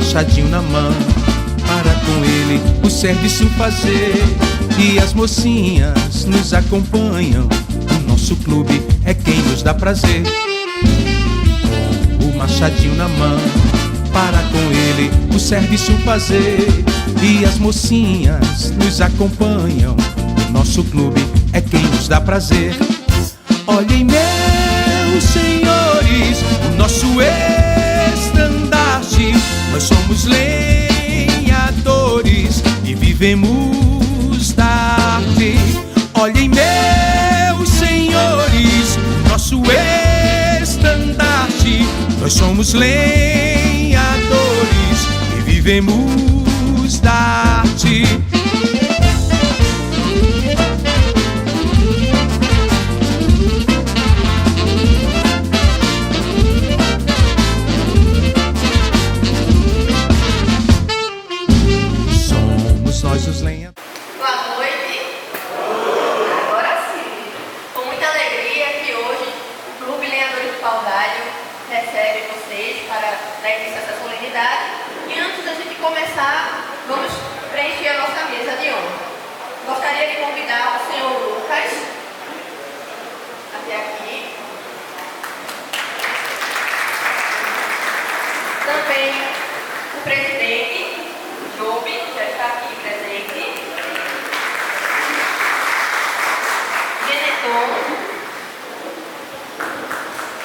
machadinho na mão, para com ele o serviço fazer. E as mocinhas nos acompanham, o nosso clube é quem nos dá prazer. Com o machadinho na mão, para com ele o serviço fazer. E as mocinhas nos acompanham, o nosso clube é quem nos dá prazer. Olhem, meus senhores, o nosso estandarte. Nós somos lenhadores e vivemos da arte. Olhem, meus senhores, o nosso estandarte. Nós somos lenhadores e vivemos da arte. Nós os lenha. Boa noite. Agora sim, com muita alegria que hoje o Clube Lenhadores do Pau d'Alho recebe vocês para dar início a essa solenidade. E antes da gente começar, vamos preencher a nossa mesa de honra. Gostaria de convidar o senhor Lucas até aqui. Também o presidente Job, que já está aqui presente. Benetton.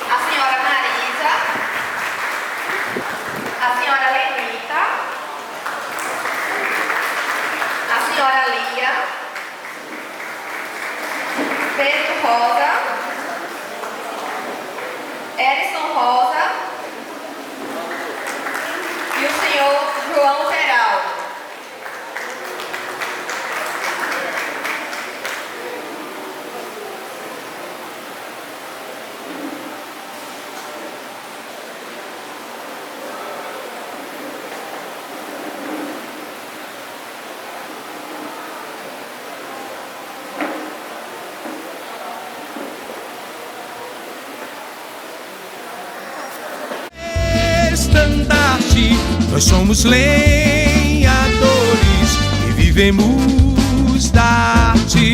A senhora Marisa. A senhora Lenita. A senhora Lia. Pedro Rosa. Erison Rosa. E o senhor João Geraldo. Nós somos lenhadores e vivemos da arte.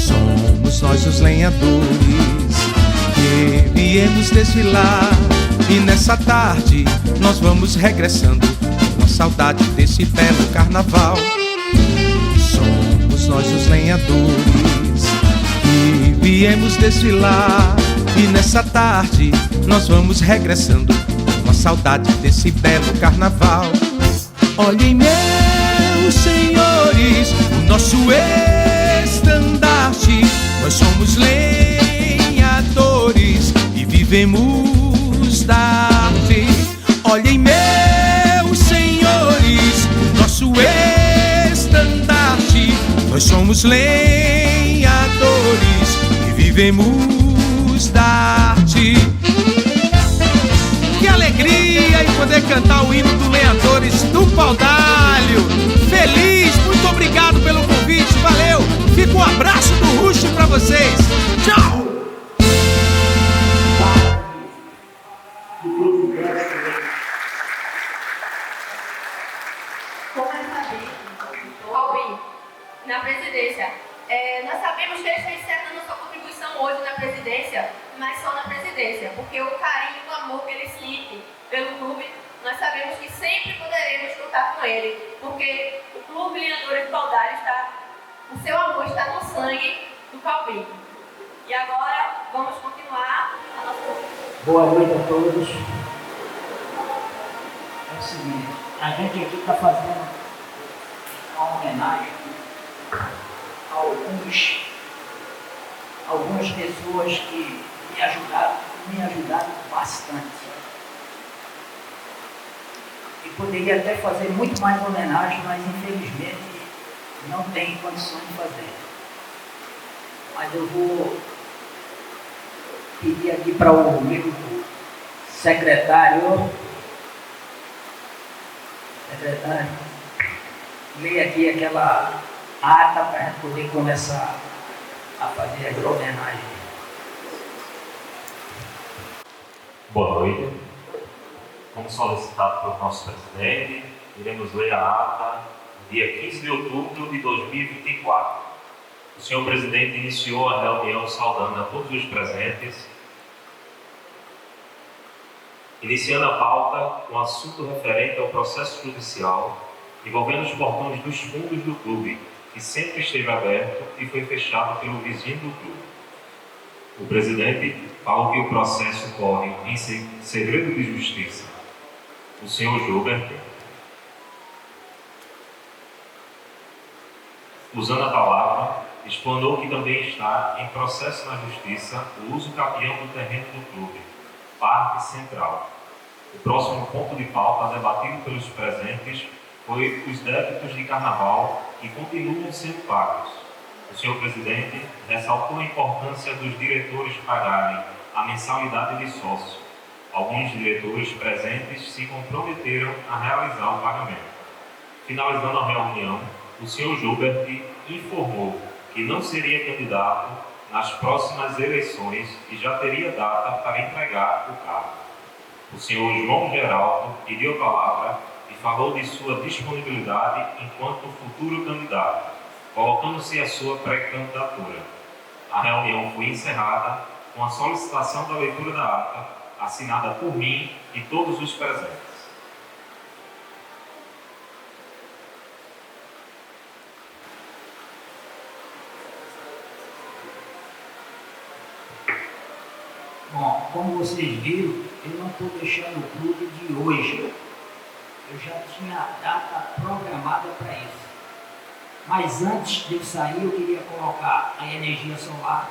Somos nós os lenhadores que viemos desfilar. E nessa tarde nós vamos regressando, saudade desse belo carnaval. Somos nós os lenhadores que viemos desfilar. E nessa tarde nós vamos regressando, com a saudade desse belo carnaval. Olhem, meus senhores, o nosso estandarte. Nós somos lenhadores e vivemos da arte. Olhem, meus senhores, nosso estandarte. Nós somos lenhadores e vivemos da arte. Que alegria em poder cantar o hino do Lenhadores do Pau d'Alho. Feliz, muito obrigado pelo convite, valeu. Fica um abraço do Rush pra vocês. Tchau. Na presidência. Nós sabemos que ele está encerrando sua contribuição hoje na presidência, mas só na presidência, porque o carinho e o amor que ele sente pelo clube, nós sabemos que sempre poderemos contar com ele, porque o Clube Lenhadores do Pau d'Alho o seu amor está no sangue do Calvin. E agora vamos continuar a nossa. Boa noite a todos. É o seguinte, a gente aqui está fazendo uma homenagem a algumas pessoas que me ajudaram bastante. E poderia até fazer muito mais homenagem, mas infelizmente não tem condições de fazer. Mas eu vou pedir aqui para o meu secretário. ler aqui aquela ata para a gente poder começar a fazer as homenagens. Boa noite. Como solicitado pelo nosso presidente, iremos ler a ata no dia 15 de outubro de 2024. O senhor presidente iniciou a reunião saudando a todos os presentes, iniciando a pauta com assunto referente ao processo judicial envolvendo os portões dos fundos do clube, que sempre esteve aberto e foi fechado pelo vizinho do clube. O presidente falou que o processo corre em segredo de justiça. O senhor Gilbert, usando a palavra, explanou que também está em processo na justiça o uso capião do terreno do clube, Parque Central. O próximo ponto de pauta debatido pelos presentes foi os débitos de carnaval que continuam sendo pagos. O senhor presidente ressaltou a importância dos diretores pagarem a mensalidade de sócio. Alguns diretores presentes se comprometeram a realizar o pagamento. Finalizando a reunião, o senhor Gilbert informou que não seria candidato nas próximas eleições e já teria data para entregar o cargo. O senhor João Geraldo pediu a palavra e falou de sua disponibilidade enquanto futuro candidato, colocando-se a sua pré-candidatura. A reunião foi encerrada com a solicitação da leitura da ata, assinada por mim e todos os presentes. Bom, como vocês viram, eu não estou deixando o clube de hoje. Eu já tinha a data programada para isso. Mas antes de eu sair, eu queria colocar a energia solar,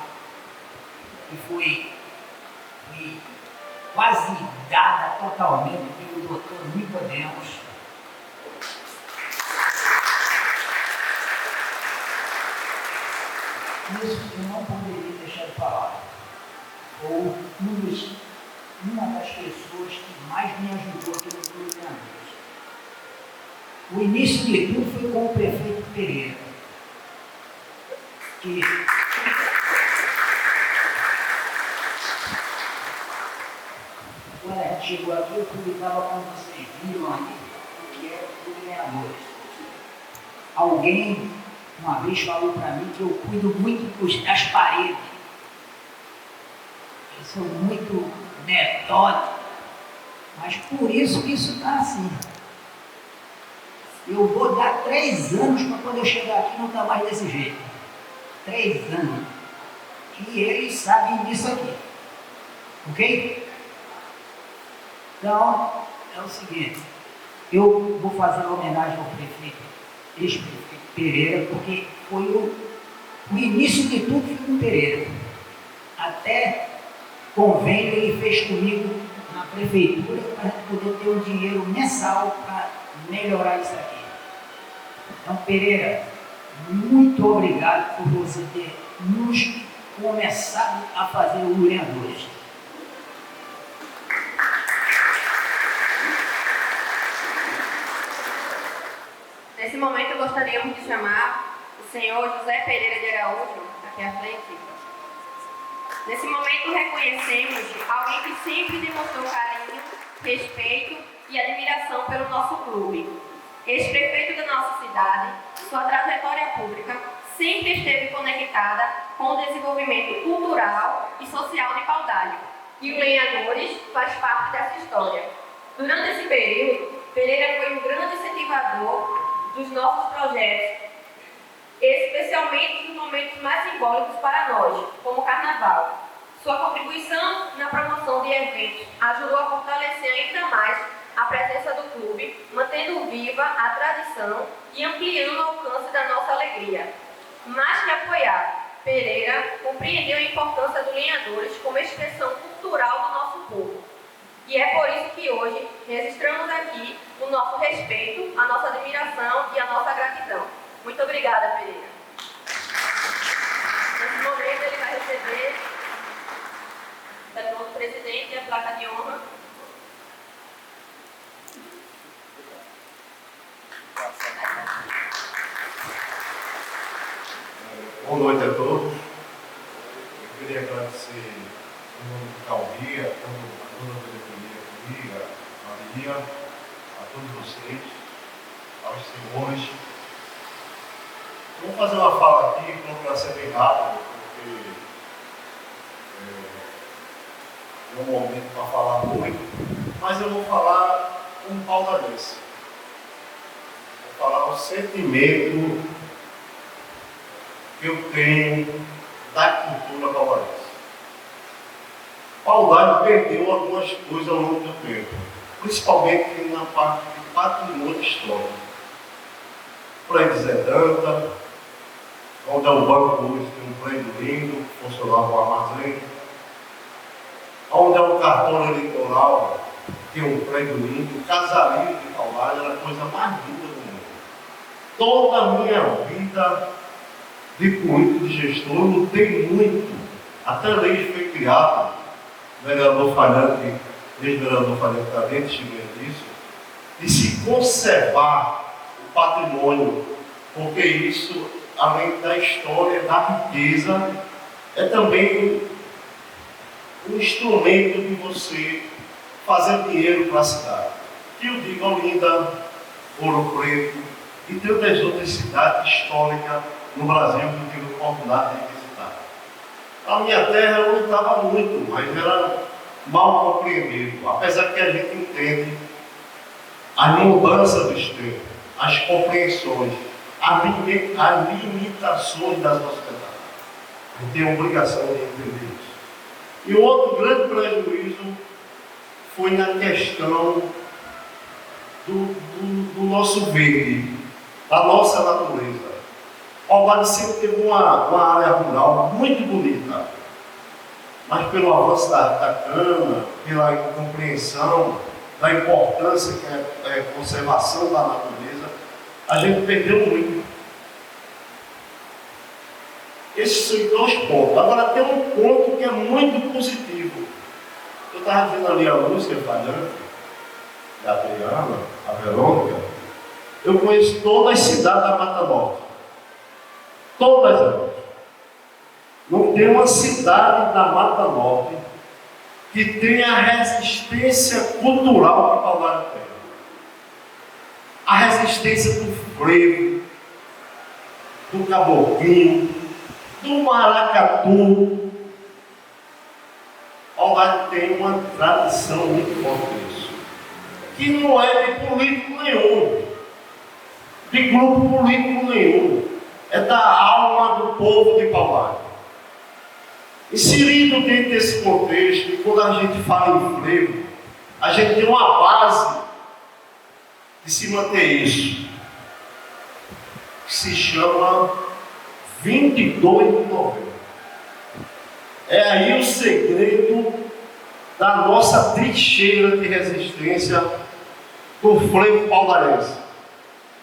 que foi quase dada totalmente pelo Dr. Nicodemos. Isso eu não poderia deixar de falar. Ou uma das pessoas que mais me ajudou aqui no Clube de Amigos. O início de tudo foi com o prefeito Pereira, que quando a gente chegou aqui, o clube estava como vocês viram aí, que era o Clube de Vereadores. Alguém uma vez falou para mim que eu cuido muito das paredes. Eu sou muito metódico, mas por isso que isso está assim. Eu vou dar 3 anos para quando eu chegar aqui não está mais desse jeito. 3 anos. E eles sabem disso aqui. Ok? Então, é o seguinte. Eu vou fazer uma homenagem ao prefeito, ex-prefeito Pereira, porque foi o início de tudo foi com Pereira. Até convênio ele fez comigo na prefeitura para poder ter um dinheiro mensal para melhorar isso aqui. Então, Pereira, muito obrigado por você ter nos começado a fazer o Vereadores. Nesse momento, gostaríamos de chamar o senhor José Pereira de Araújo, aqui à frente. Nesse momento, reconhecemos alguém que sempre demonstrou carinho, respeito e admiração pelo nosso clube. Ex-prefeito da nossa cidade, sua trajetória pública sempre esteve conectada com o desenvolvimento cultural e social de Paudalho. E o Lenhadores faz parte dessa história. Durante esse período, Pereira foi um grande incentivador dos nossos projetos, especialmente nos momentos mais simbólicos para nós, como o Carnaval. Sua contribuição na promoção de eventos ajudou a fortalecer ainda mais a presença do clube, mantendo viva a tradição e ampliando o alcance da nossa alegria. Mais que apoiar, Pereira compreendeu a importância do Lenhadores como expressão cultural do nosso povo. E é por isso que hoje registramos aqui o nosso respeito, a nossa admiração e a nossa gratidão. Muito obrigada, Pereira. Nesse momento ele vai receber da nosso presidente a placa de honra. Boa noite a todos. Eu queria agradecer em nome do Calvia, a toda a diretoria aqui, a Maria, a todos vocês, aos senhores. Vou fazer uma fala aqui, procurar ser bem rápido, porque é um momento para falar muito, mas eu vou falar com pauladez. Vou falar o sentimento que eu tenho da cultura paulense. Paulado perdeu algumas coisas ao longo do tempo, principalmente na parte de patrimônio histórico. Prédio Zé Danta, onde é o banco hoje, tem um prédio lindo, funcionava o armazém. Onde é o cartório eleitoral, tem um prédio lindo, o casario de Paulado era a coisa mais linda do mundo. Toda a minha vida de político, de gestor, eu lutei muito. Até a lei foi criada, o vereador Falhante, ex-vereador Falhante Cadente, cheguei disso, de se conservar o patrimônio, porque isso, além da história, da riqueza, é também um instrumento de você fazer dinheiro para a cidade. Que eu digo, Olinda, Ouro Preto e tantas outras cidades históricas no Brasil que eu tive a oportunidade de visitar. A minha terra eu lutava muito, mas era mal compreendido, apesar que a gente entende as mudanças dos tempos, as compreensões, as limitações da sociedade. A gente tem a obrigação de entender isso. E o outro grande prejuízo foi na questão do nosso verde, da nossa natureza. Paulado sempre teve uma área rural muito bonita, mas pelo avanço da cana, pela incompreensão da importância que é a conservação da natureza, a gente perdeu muito. Esses são dois pontos. Agora tem um ponto que é muito positivo. Eu estava vendo ali a Lúcia Falhante, a Adriana, a Verônica. Eu conheço todas as cidades da Mata Norte. Todas elas. Não tem uma cidade da Mata Norte que tenha a resistência cultural que Paulado tem. A resistência do frevo, do caboclinho, do maracatu. Paulado tem uma tradição muito forte disso, que não é de político nenhum, de grupo político nenhum. É da alma do povo de Paulado. Inserido dentro desse contexto, e quando a gente fala em frevo, a gente tem uma base de se manter isso, que se chama 22 de novembro. É aí o segredo da nossa trincheira de resistência do frevo paudarense.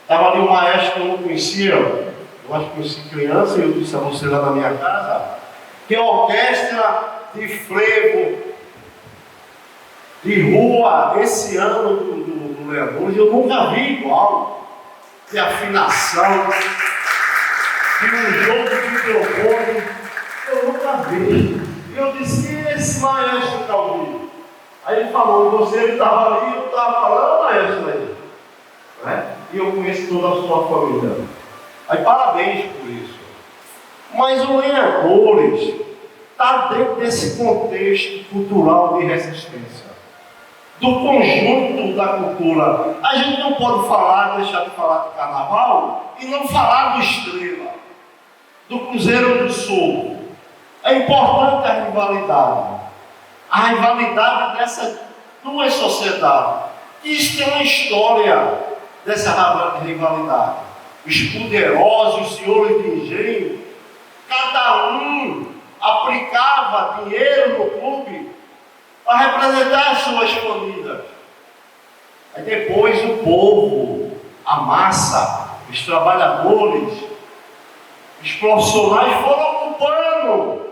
Estava ali um maestro que eu não conhecia, eu acho que conheci criança, e eu disse a você lá na minha casa, que é a orquestra de frevo de rua esse ano do Leandro, eu nunca vi igual, de afinação, de um jogo de microfone, eu nunca vi. E eu disse, esse maestro está ouvindo? Aí ele falou, ele estava ali, eu estava falando, maestro aí. Né? E eu conheço toda a sua família. Aí parabéns por isso. Mas o Lenhadores está dentro desse contexto cultural de resistência, do conjunto da cultura. A gente não pode deixar de falar de carnaval e não falar do Estrela, do Cruzeiro do Sul. É importante a rivalidade dessas duas sociedades. Isso tem uma história dessa rivalidade. Os poderosos, os senhores de engenho, cada um aplicava dinheiro no clube para representar as suas famílias. Aí depois o povo, a massa, os trabalhadores, os profissionais foram ocupando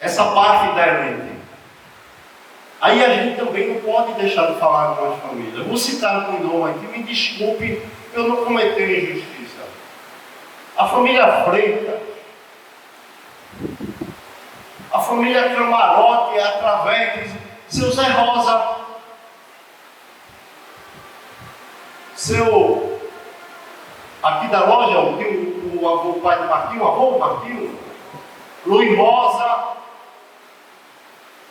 essa parte da elite. Aí a gente também não pode deixar de falar com as famílias. Eu vou citar com o nome aqui, me desculpe, eu não cometi injustiça. a família Freitas, a família Camarote, através de seu Zé Rosa, seu, aqui da loja, o avô, o pai do Marquinhos, o avô Marquinhos, Luiz Rosa,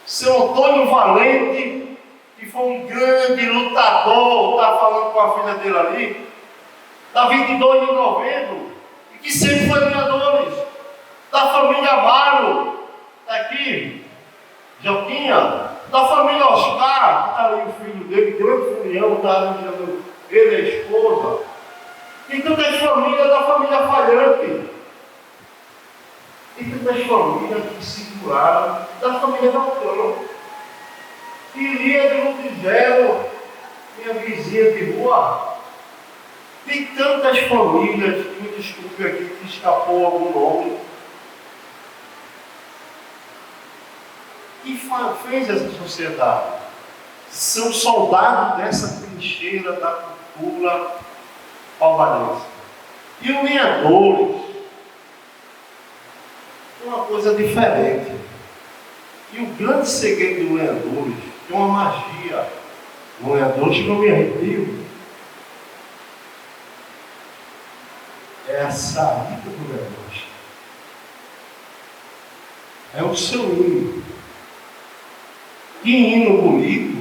seu Antônio Valente, que foi um grande lutador, estava falando com a filha dele ali, da 22 de novembro, e que sempre foi ganhadores, da família Amaro, está aqui, Joquinha, da família Oscar, que está ali o filho dele, grande furião, está ali, ele e a esposa, e tantas famílias da família Falhante, e tantas famílias que seguraram, da família Galcão, Iria de Ludivero, minha vizinha de rua. Tem tantas famílias, me desculpe aqui, que escapou algum nome, que fez essa sociedade. São soldados dessa trincheira da cultura palmarense. E os lenhadores, é uma coisa diferente. E o grande segredo dos lenhadores, que é uma magia, os lenhadores que não me arrepio, é a saída do lenhador. É o seu hino. Que hino bonito,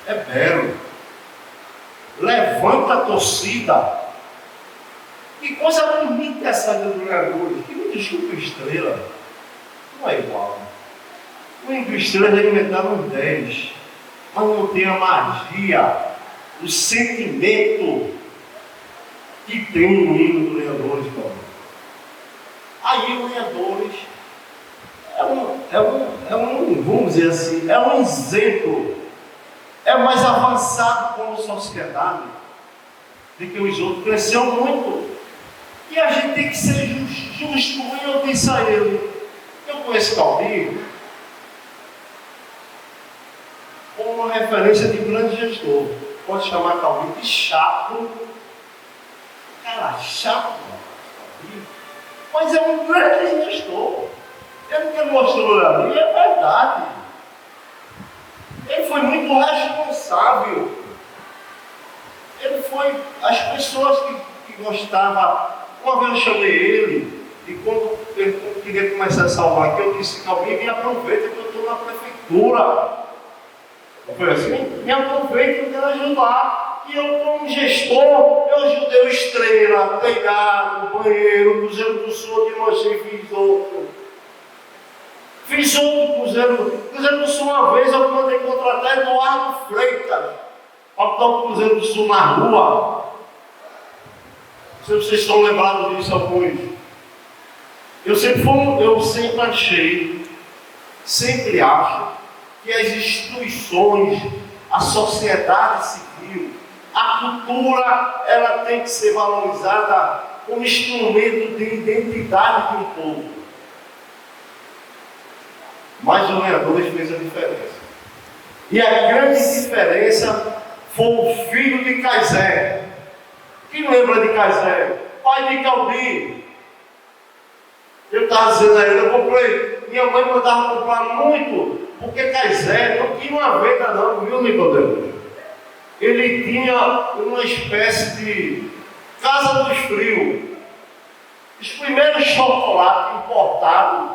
é belo. Levanta a torcida. Que coisa bonita essa do lenhador. Que me desculpa, Estrela, não é igual. O hino do Estrela é inventado uns 10, mas não tem a magia, o sentimento que tem no hino do Lenhadores. Aí o Lenhadores vamos dizer assim, é um exemplo, é mais avançado como sociedade do que os outros, cresceu muito. E a gente tem que ser justo, e eu disse a ele, eu conheço Calbi como uma referência de grande gestor. Pode chamar Calbi de chato, cara, chato, mas é um grande gestor. Ele que mostrou ali é verdade. Ele foi muito responsável. Ele foi, as pessoas que gostavam, uma vez eu chamei ele, e quando ele queria começar a salvar aqui, eu disse, Calbi, me aproveita que eu estou na prefeitura. Foi assim? Me aproveita que eu quero ajudar. E eu, como gestor, eu ajudei o Estrela, telhado, banheiro, Cruzeiro do Sul, de Mogi, fiz outro. Fiz outro Cruzeiro do Sul uma vez, eu mandei contratar Eduardo Freitas para botar o Cruzeiro do Sul na rua. Não sei se vocês estão lembrados disso alguns. Eu sempre achei, sempre acho, que as instituições, a sociedade civil, a cultura, ela tem que ser valorizada como instrumento de identidade de um povo. Mas o Lenhadores fez a diferença. E a grande diferença foi o filho de Caizé. Quem lembra de Caizé? Pai de Calbi. Eu estava dizendo a ele, eu comprei, minha mãe mandava comprar muito, porque Caizé não tinha uma venda não, viu, Nicodemo? Ele tinha uma espécie de Casa dos Frios. Os primeiros chocolates importados.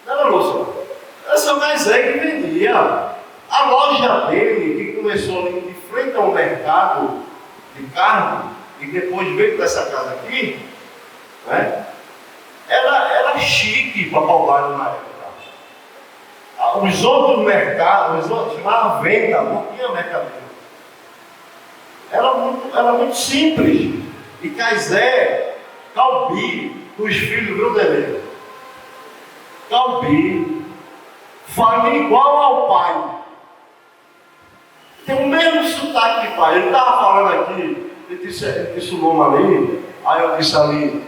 Não era, Lúcio? Era seu Caizé que vendia. A loja dele, que começou ali de frente ao mercado de carne, e depois veio para essa casa aqui, né? Era chique para Palmares na época. Os outros mercados, chamavam venda, não tinha mercadoria. Era muito simples. E Caizé, Calbi, os filhos do Dele. Calbi fala igual ao pai. Tem o mesmo sotaque de pai. Ele estava falando aqui, ele disse o nome ali, aí eu disse ali,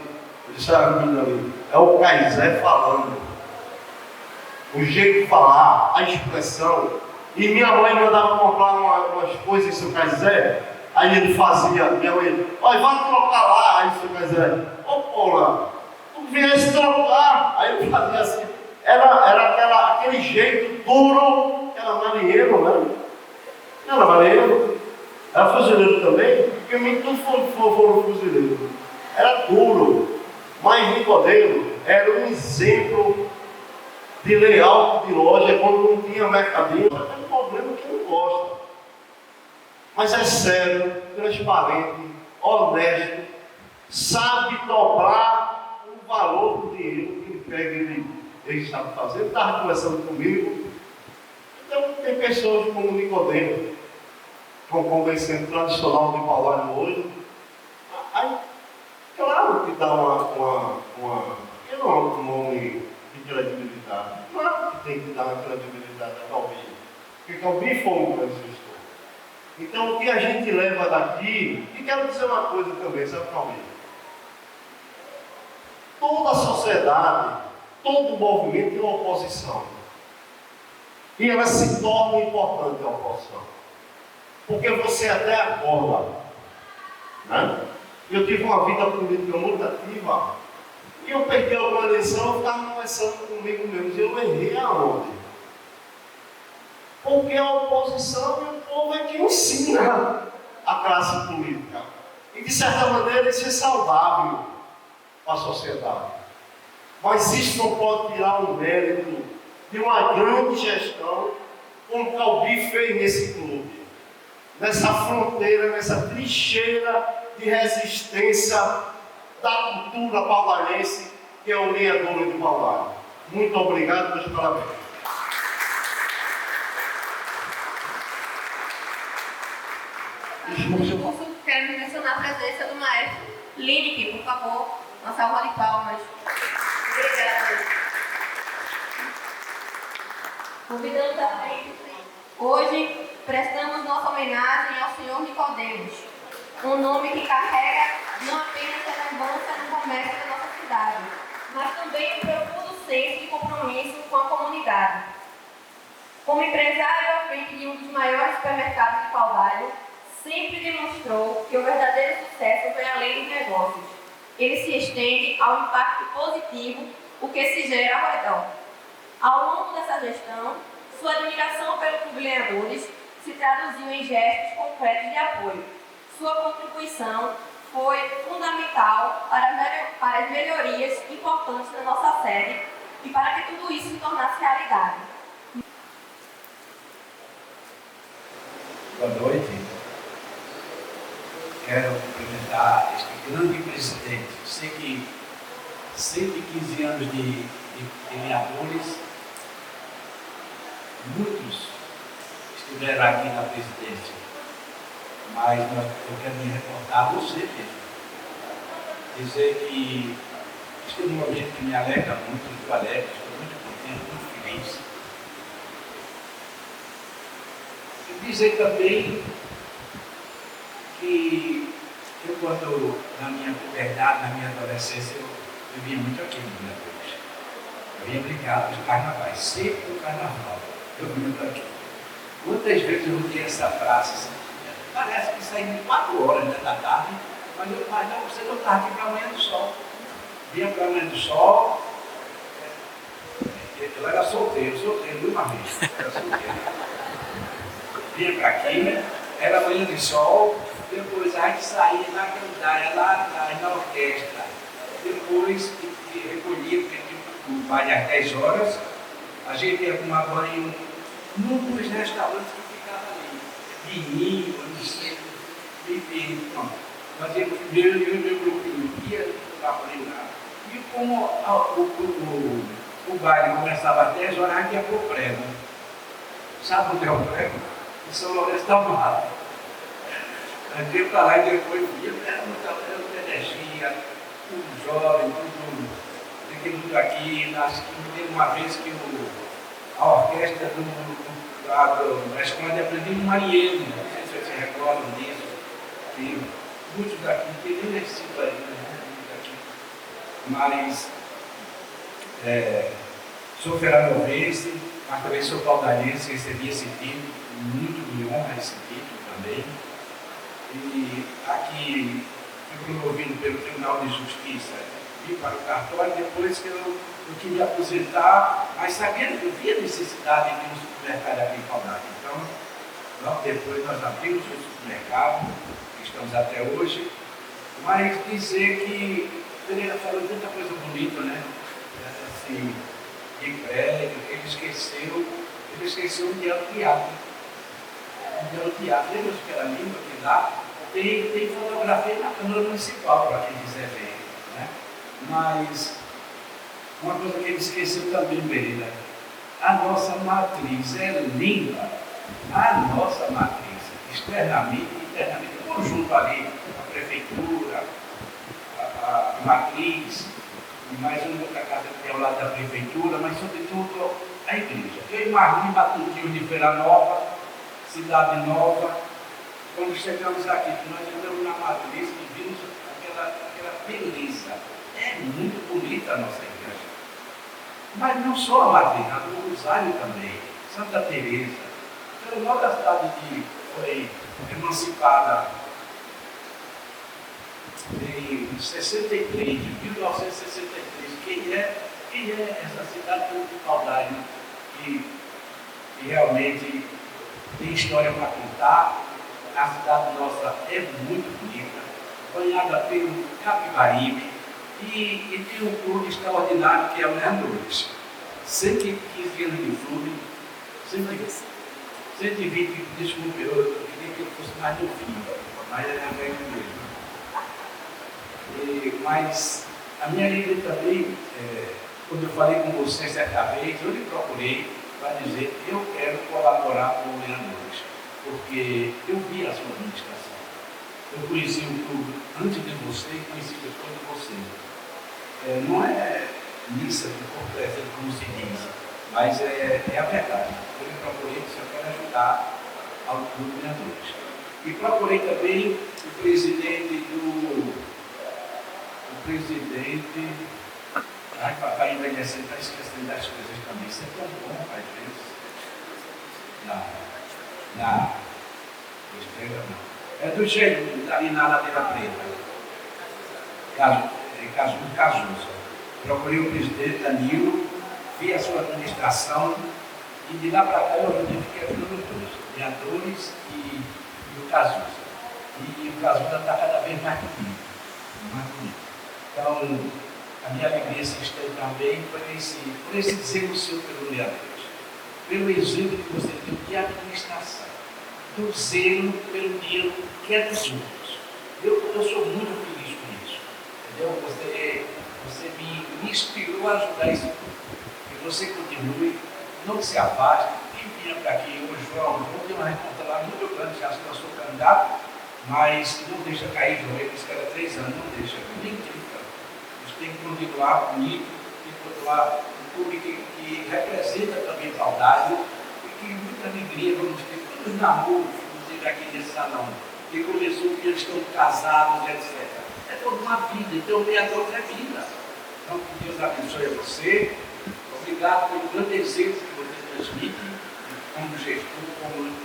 é o Caizé falando. O jeito de falar, a expressão. E minha mãe mandava comprar umas coisas em seu Caizé. Aí ele fazia, minha mãe, olha, vai trocar lá. Aí você vai dizer, ô Paula, tu viesse trocar. Aí ele fazia assim, era aquele jeito duro, era marinheiro, né? Não era marinheiro, era fuzileiro também, porque mim tudo foram fuzileiros. Era duro, mas Nicodemo era um exemplo de layout de loja quando não tinha mercadinho. Tem um problema que não gosta. Mas é sério, transparente, honesto, sabe dobrar o valor do dinheiro que ele pega, ele sabe fazer. Ele estava conversando comigo. Então tem pessoas como Nicodemo, como esse centro tradicional de Paulário hoje. Aí, claro que dá eu não é um nome de credibilidade. Claro que tem que dar uma credibilidade a Calvin. Porque Calvin foi um grande gestor. Então, o que a gente leva daqui, e quero dizer uma coisa também, sabe, Calvin? Toda a sociedade, todo movimento tem uma oposição. E ela se torna importante, a oposição. Porque você até acorda. Né? Eu tive uma vida política muito ativa, e eu perdi alguma eleição, eu estava conversando comigo mesmo, e eu errei aonde? Porque a oposição e o povo é que ensina a classe política. E de certa maneira isso é saudável para a sociedade. Mas isso não pode tirar o mérito de uma grande gestão, como Calbi fez nesse clube. Nessa fronteira, nessa trincheira de resistência da cultura paularense, que é o lenhador de Paulário. Muito obrigado, meus parabéns. Quero mencionar a presença do maestro Lineker, por favor, uma salva de palmas. Obrigada. Convidando também, hoje prestamos nossa homenagem ao senhor Nicodemos, um nome que carrega não apenas relevância no comércio da nossa cidade, mas também um profundo senso de compromisso com a comunidade. Como empresário à frente de um dos maiores supermercados de Paulário, sempre demonstrou que o verdadeiro sucesso vem além dos negócios. Ele se estende ao impacto positivo, o que se gera ao redor. Ao longo dessa gestão, sua admiração pelos Clube Lenhadores se traduziu em gestos concretos de apoio. Sua contribuição foi fundamental para as melhorias importantes da nossa sede e para que tudo isso se tornasse realidade. Boa noite. Quero cumprimentar este grande presidente. Sei que 115 anos de lenhadores, muitos estiveram aqui na presidência, mas eu quero me reportar a você mesmo. Dizer que este é um momento que me alegra muito, muito alegre, estou muito contente, muito feliz. E dizer também que eu, quando na minha puberdade, na minha adolescência, eu vivia muito aqui no Lenhadores. Eu ia brincar nos carnavais, sempre no carnaval, eu vinha aqui. Quantas vezes eu ouvi essa frase assim, parece que saí de 4 horas da tarde, mas não, você não está aqui para a manhã do sol. Vinha para a manhã do sol, eu era solteiro uma vez, era solteiro. Vinha para aqui, era manhã de sol, depois a gente saía na cantaia, lá atrás, na orquestra. Depois recolhia, porque tinha um baile às 10 horas, a gente ia tomar banho num dos restaurantes que ficava ali. Vininho, enfim, fazíamos eu e meu grupinho, ia tomar banho lá. E como o baile começava às 10 horas, a gente ia para o prego. Sabe onde é o prego? Em São Lourenço da Barra. A gente ia para lá e depois ia, era muita energia, tudo jovem, tudo aqui. Teve uma vez que a orquestra da escola de aprendiz do Marinheiro, não sei se vocês se recordam disso, que muitos daqui, não tem nem nascido aí, mas sou ferranovense, mas também sou paudarense, recebi esse título, muito de honra esse título também. E aqui fui promovido pelo Tribunal de Justiça, vim para o cartório depois que eu queria aposentar, mas sabendo que eu via necessidade de um supermercado aqui em Paudade. Então, logo depois nós abrimos o supermercado, que estamos até hoje, mas dizer que Pereira falou tanta coisa bonita, né? Assim, de prédio, ele esqueceu um teatro. Lembra que era lindo que lá? Tem fotografia na Câmara Municipal para quem quiser ver, né? Mas uma coisa que ele esqueceu também, Pereira, a nossa matriz é linda. A nossa matriz, externamente e internamente, o conjunto ali, a prefeitura, a matriz, mais uma outra casa que é ao lado da prefeitura, mas sobretudo a igreja. Eu e Marli Batutinho de Feira Nova, Cidade Nova, quando chegamos aqui, nós entramos na matriz e vimos aquela beleza. É muito bonita a nossa igreja. Mas não só a matriz, a do Rosário também, Santa Teresa. Pelo nome da cidade que foi emancipada em 63, de 1963. Quem é essa cidade de Paudade que realmente tem história para contar? A cidade nossa é muito bonita, banhada pelo Capibaribe, e tem um clube extraordinário que é o Leandros. 115 anos de clube, 120, desculpe, eu queria que ele fosse mais novinho, mas ele é velho mesmo. Mas a minha líder também, quando eu falei com você certa vez, eu lhe procurei para dizer que eu quero colaborar com o Leandros, porque eu vi a sua administração. Eu conheci o clube antes de você e conheci depois de você. Não é missa de corpo presente, como se diz, mas é a verdade. Eu lhe procurei que eu quero ajudar ao clube Leandros. E procurei também o presidente Ai, papai envelhecendo, está esquecendo das coisas também. Isso é tão bom, às vezes. Não, Estrela não. É do jeito, ali na Ladeira Preta. Casusa. Procurei o presidente Danilo, vi a sua administração, e de lá para cá eu fiquei ajudando os dois, Leandros e o Casusa. E o Casusa está cada vez mais bonito. Então, a minha alegria se estende também por esse zelo seu pelo Leandros, pelo exemplo que você tem de administração, do zelo pelo dinheiro que é dos outros. Eu sou muito feliz com isso. Entendeu? Você me inspirou a ajudar isso tudo. E você continue, não se afaste. Quem vinha para aqui hoje, João tem uma responsabilidade muito grande, já se lançou candidato, mas não deixa cair joelhos, cada 3 anos, não deixa, nem 30. Tem que continuar comigo, tem que continuar um clube que representa também Paudade e que muita alegria vamos ter todos os namoros que teve aqui nesse salão, que começou que eles estão casados, etc. É toda uma vida, então o Leandros é vida. Então que Deus abençoe a você, obrigado pelo grande exemplo que você transmite, como gestor,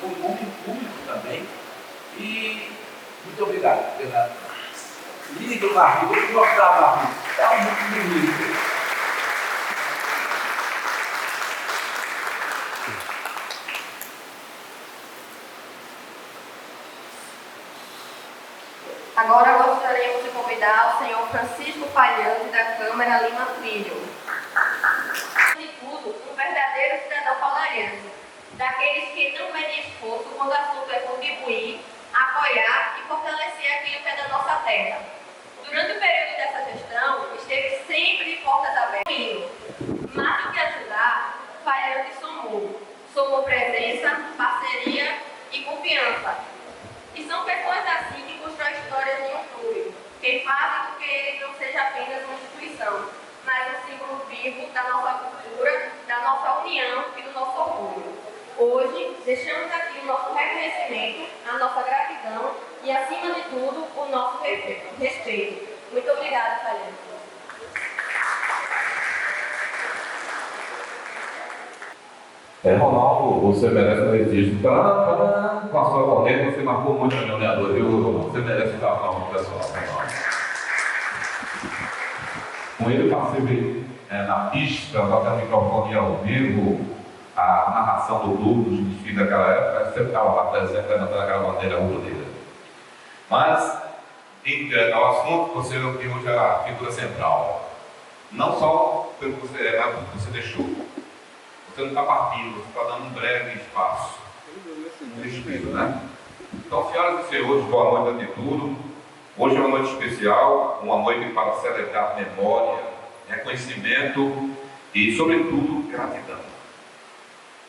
como homem público também, e muito obrigado pela Líder do Barril, vou mostrar a Barril. Está muito bonito. Agora gostaríamos de convidar o senhor Francisco Palhante, da Câmara Lima Filho. De tudo, um verdadeiro cidadão paulariense, daqueles que não medem esforço quando o assunto é contribuir, apoiar e fortalecer aquilo que é da nossa terra. Durante o período dessa gestão, esteve sempre de portas abertas. Mais do que ajudar, Palhante somou presença, parceria e confiança. E são pessoas assim que constroem histórias de um clube, que fazem com que ele não seja apenas uma instituição, mas um símbolo vivo da nossa cultura, da nossa união e do nosso orgulho. Hoje, deixamos aqui o nosso reconhecimento, a nossa gratidão e, acima de tudo, o nosso respeito. Muito obrigada, Palhante. Ronaldo, você merece um registro. Com a sua corrente, você marcou muito a caminhadora, viu, Ronaldo? Você merece um palma pro pessoal. Com ele, eu passei na pista, batendo o microfone ao vivo, a narração do clube, dos desfiles daquela época, você estava lá presente, levantando aquela bandeira rubro-negra. Mas, ao assunto, você hoje é a figura central. Não só pelo que você é, mas pelo que você deixou. Você não está partindo, você está dando um breve espaço. Um respiro, né? Então, senhoras e senhores, boa noite ante tudo. Hoje é uma noite especial, uma noite para celebrar memória, reconhecimento e, sobretudo, gratidão.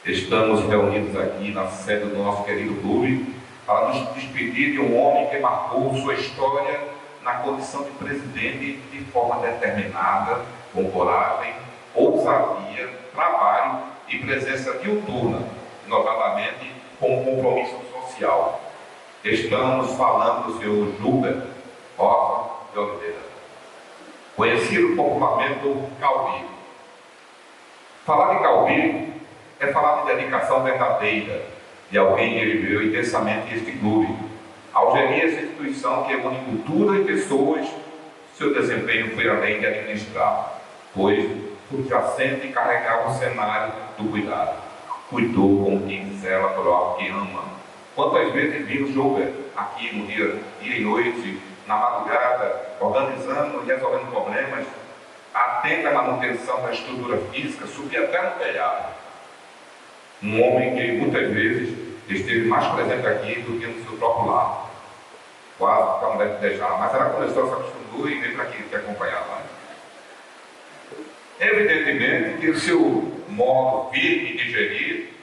Estamos reunidos aqui na sede do nosso querido clube para nos despedir de um homem que marcou sua história na condição de presidente de forma determinada, com coragem, ousadia, trabalho e presença diuturna, notadamente com compromisso social. Estamos falando do senhor Gilber Rosa de Oliveira, conhecido popularmente como Calbi. Falar de Calbi é falar de dedicação verdadeira de alguém que viveu intensamente este clube. Ao gerir essa instituição que une cultura e pessoas, seu desempenho foi além de administrar, pois subjacente e carregava o cenário do cuidado. Cuidou como quem zela por algo que ama. Quantas vezes vimos Gilber aqui no dia e noite, na madrugada, organizando e resolvendo problemas, atenta à manutenção da estrutura física, subia até no telhado. Um homem que muitas vezes esteve mais presente aqui do que no seu próprio lar. Quase para não deve deixar, mas ela começou a se acostumar e veio para aqui te acompanhar lá. Evidentemente que o seu modo firme de gerir,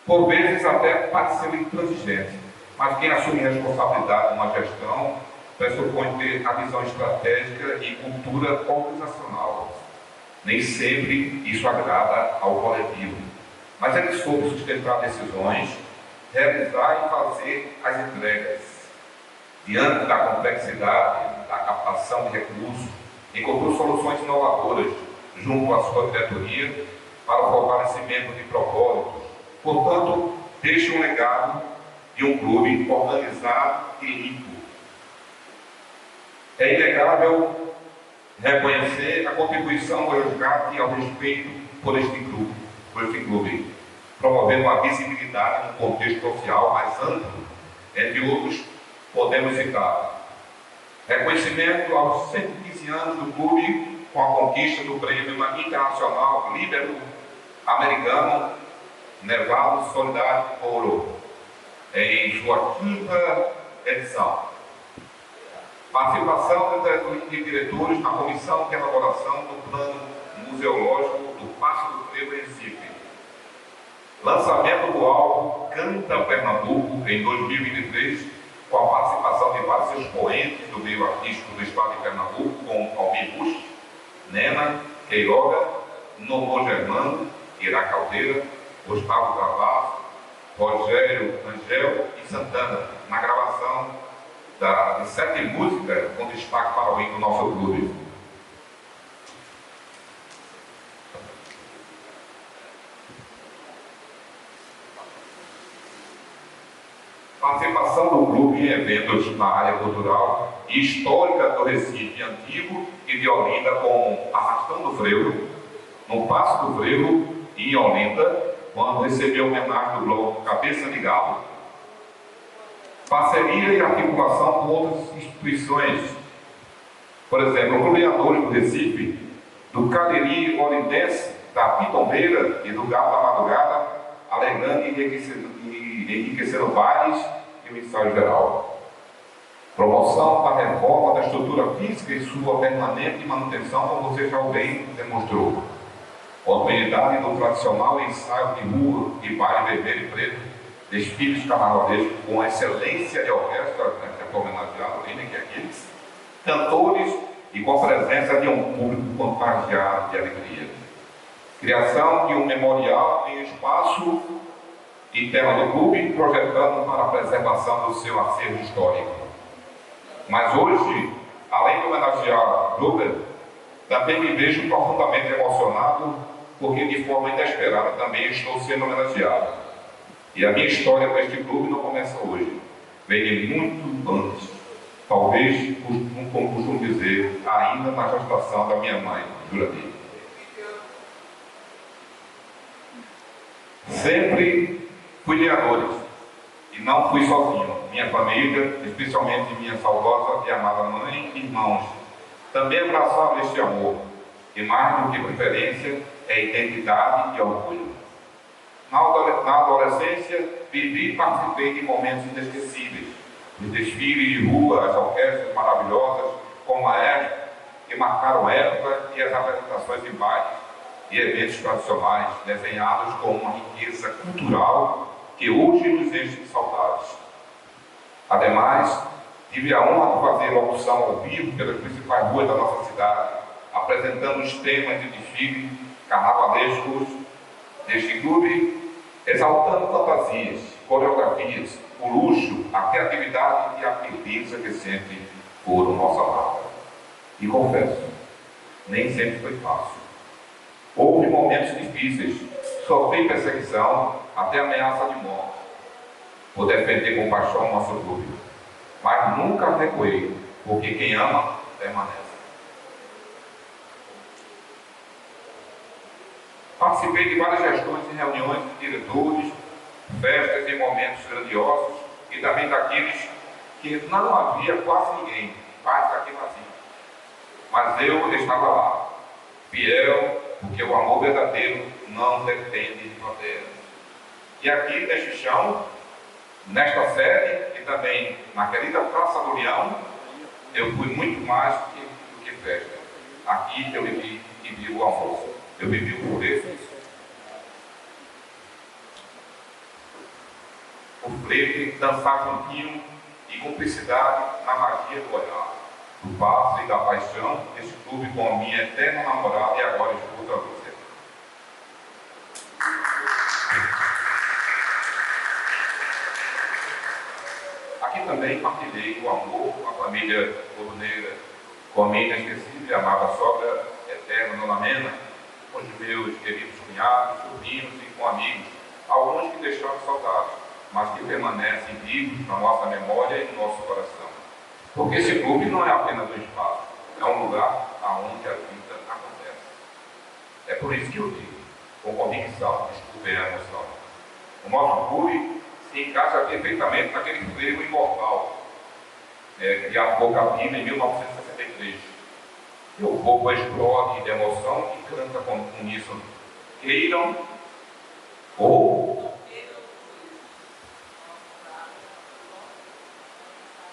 por vezes até pareceu intransigente, mas quem assume responsabilidade numa gestão pressupõe ter a visão estratégica e cultura organizacional. Nem sempre isso agrada ao coletivo, mas ele soube sustentar decisões, realizar e fazer as entregas. Diante da complexidade da captação de recursos, encontrou soluções inovadoras junto à sua diretoria para o fortalecimento de propósitos. Portanto, deixa um legado de um clube organizado e limpo. É inegável reconhecer a contribuição do resgate ao respeito por este clube, promovendo a visibilidade no contexto social mais amplo, entre outros, podemos citar reconhecimento aos 115 anos do clube com a conquista do Prêmio Internacional Ibero-Americano Nevado Solidário Ouro, em sua 5ª edição. Participação de diretores na comissão de elaboração do plano museológico do Paço do Frevo em Recife. Lançamento do álbum Canta Pernambuco em 2023, com a participação de vários expoentes do meio artístico do estado de Pernambuco, como Almir Bush, Nena, Queiroga, Nono Germano, Ira Caldeira, Gustavo Travasso, Rogério Angel e Santana, na gravação de 7 músicas com destaque para o hino do nosso clube. Participação do clube em eventos na área cultural e histórica do Recife Antigo e de Olinda, como Arrastão do Frevo, no Paço do Frevo e em Olinda, quando recebeu homenagem do bloco Cabeça de Galo. Parceria e articulação com outras instituições, por exemplo, o Clube Amadores do Recife, do Cariri Olindense, da Pitombeira e do Galo da Madrugada, alegrando e enriquecendo bares e o ensaio geral. Promoção da reforma da estrutura física e sua permanente manutenção, como você já bem demonstrou. Oportunidade do tradicional ensaio de rua e baile vermelho e preto, desfiles carnavalescos com excelência de orquestra, que é homenageado ainda que aqueles, cantores e com a presença de um público contagiado de alegria. Criação de um memorial em espaço interno do clube, projetando para a preservação do seu acervo histórico. Mas hoje, além de homenagear Gilber, também me vejo profundamente emocionado porque de forma inesperada também estou sendo homenageado. E a minha história com este clube não começa hoje. Vem de muito antes. Talvez, como costumo dizer, ainda na gestação da minha mãe, Jurandir. Sempre fui de amores e não fui sozinho. Minha família, especialmente minha saudosa e amada mãe e irmãos, também abraçaram este amor. E mais do que preferência, é identidade e orgulho. Na adolescência, vivi e participei de momentos inesquecíveis, de desfiles de rua, as orquestras maravilhosas, como a época, que marcaram a época, e as apresentações de bailes e eventos tradicionais, desenhados com uma riqueza cultural que hoje nos enche de saudades. Ademais, tive a honra de fazer locução ao vivo pelas principais ruas da nossa cidade, apresentando os temas de desfile carnavalescos deste clube, exaltando fantasias, coreografias, o luxo, a criatividade e a beleza que sempre foram nossa marca. E confesso, nem sempre foi fácil. Houve momentos difíceis, sofri perseguição, até ameaça de morte, por defender com paixão nosso clube. Mas nunca recuei, porque quem ama, permanece. Participei de várias gestões e reuniões de diretores, festas e momentos grandiosos, e também daqueles que não havia quase ninguém, quase aqui vazio. Mas eu estava lá, fiel, porque o amor verdadeiro não depende de fronteiras. E aqui neste chão, nesta sede e também na querida Praça do Leão, eu fui muito mais do que festa. Aqui eu vivi e vi o almoço. Eu vivi o flerte, dançar juntinho e cumplicidade na magia do olhar, do passo e da paixão desse clube com a minha eterna namorada e agora esposa Lúcia. Aqui também partilhei o amor com a família Coroneira, com a minha inesquecível e amada sogra eterna Dona Mena, com os meus queridos cunhados, sobrinhos e com amigos, alguns que deixaram saudades, mas que permanecem vivos na nossa memória e no nosso coração. Porque esse clube não é apenas um espaço, é um lugar onde a vida acontece. É por isso que eu digo, com convicção, desculpem a emoção, o nosso clube se encaixa perfeitamente naquele frevo imortal, criado por Capina em 1963. E o povo explode de emoção e canta com uníssono. Queiram ou...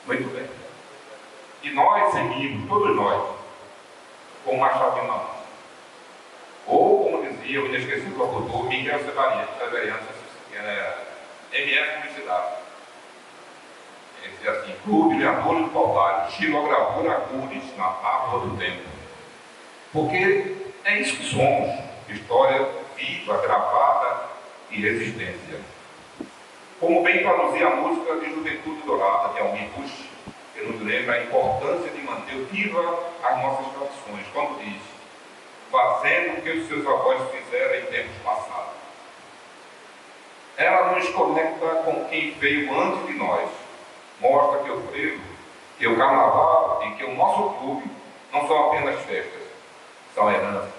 Muito bem. E nós seguimos, todos nós, com uma chave na mão. Ou, como dizia o inesquecível locutor Miguel Severiano, MS Publicidade. Ele dizia assim: clube, leadores do Pautário, xilogravura cores na tábua do tempo. Porque é isso que somos: história viva, gravada e resistência. Como bem traduzia a música de Juventude Dourada de Almir Bush, que nos lembra a importância de manter viva as nossas tradições, quando diz: fazendo o que os seus avós fizeram em tempos passados. Ela nos conecta com quem veio antes de nós, mostra que o frevo, que o carnaval e que o nosso clube não são apenas festas, são heranças,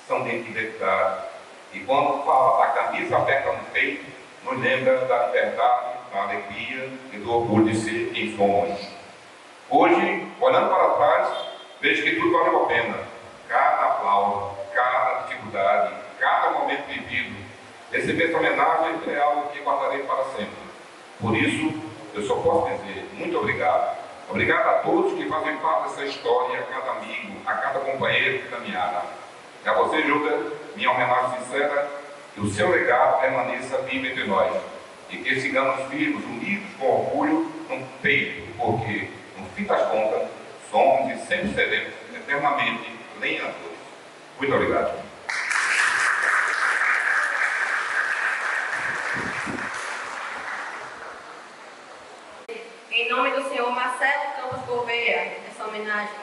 são identidade. E quando fala da camisa aberta no peito, nos lembra da liberdade, da alegria e do orgulho de ser quem somos. Hoje, olhando para trás, vejo que tudo valeu a pena. Cada aplauso, cada dificuldade, cada momento vivido. Receber essa homenagem é algo que guardarei para sempre. Por isso, eu só posso dizer muito obrigado. Obrigado a todos que fazem parte dessa história, a cada amigo, a cada companheiro de caminhada. E a você, Júlia, minha homenagem sincera, que o seu legado permaneça vivo entre nós. E que sigamos vivos, unidos com orgulho no peito, porque, no fim das contas, somos e sempre seremos eternamente lenhadores. Muito obrigado. Em nome do senhor Marcelo Campos Gouveia, essa homenagem.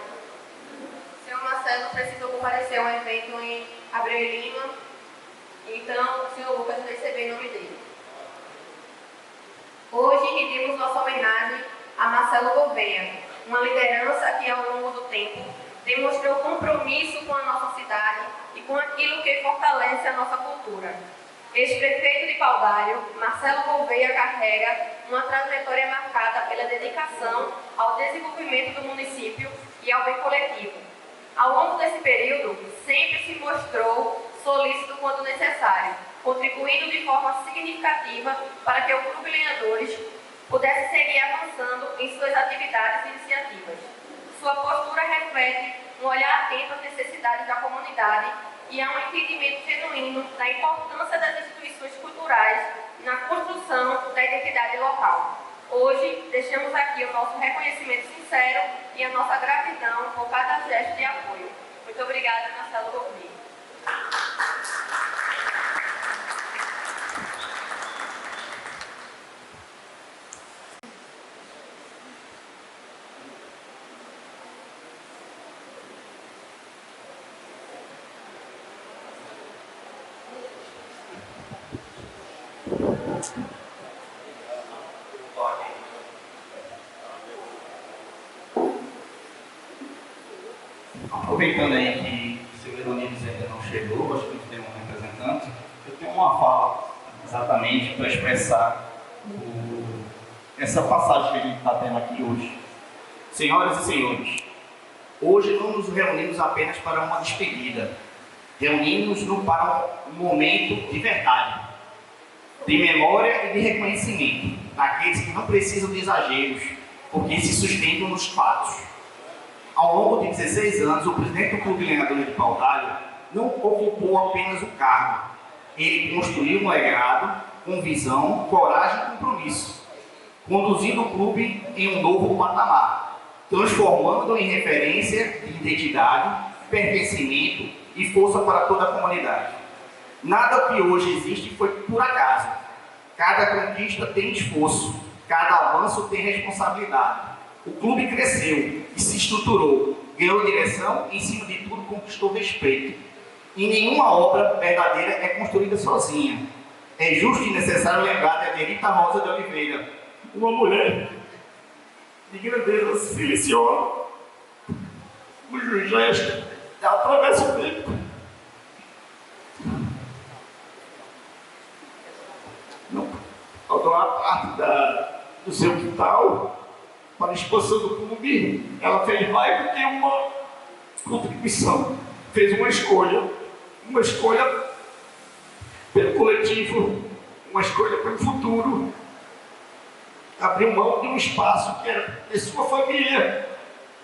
O senhor Marcelo precisou comparecer a um evento em Abreu e Lima Então, o senhor Lucas vai receber em nome dele. Hoje rendemos nossa homenagem a Marcelo Gouveia, uma liderança que ao longo do tempo demonstrou compromisso com a nossa cidade e com aquilo que fortalece a nossa cultura. Ex-prefeito de Paudalho, Marcelo Gouveia carrega uma trajetória marcada pela dedicação ao desenvolvimento do município e ao bem coletivo. Ao longo desse período, sempre se mostrou solícito quando necessário, contribuindo de forma significativa para que o Clube Lenhadores pudesse seguir avançando em suas atividades e iniciativas. Sua postura reflete um olhar atento às necessidades da comunidade e há um entendimento genuíno da importância das instituições culturais na construção da identidade local. Hoje, deixamos aqui o nosso reconhecimento sincero e a nossa gratidão por cada gesto de apoio. Muito obrigada, Marcelo Gouveia. Aproveitando aí que o seu Leonidas ainda não chegou, acho que tem um representante, eu tenho uma fala exatamente para expressar essa passagem que a gente está tendo aqui hoje. Senhoras e senhores, hoje não nos reunimos apenas para uma despedida, reunimos-nos para um momento de verdade, de memória e de reconhecimento daqueles que não precisam de exageros, porque se sustentam nos fatos. Ao longo de 16 anos, o presidente do Clube Lenhadores de Paudalho não ocupou apenas o cargo. Ele construiu um legado com visão, coragem e compromisso, conduzindo o clube em um novo patamar, transformando em referência de identidade, pertencimento e força para toda a comunidade. Nada que hoje existe foi por acaso. Cada conquista tem esforço, cada avanço tem responsabilidade. O clube cresceu e se estruturou, ganhou direção e, em cima de tudo, conquistou respeito. E nenhuma obra verdadeira é construída sozinha. É justo e necessário lembrar de Adelita Rosa de Oliveira, uma mulher de grandeza silenciosa, cujo gesto atravessa o tempo. Ao doar parte do seu quintal para a expansão do clube, ela fez mais do que uma contribuição, fez uma escolha pelo coletivo, uma escolha pelo futuro, abriu mão de um espaço que era de sua família,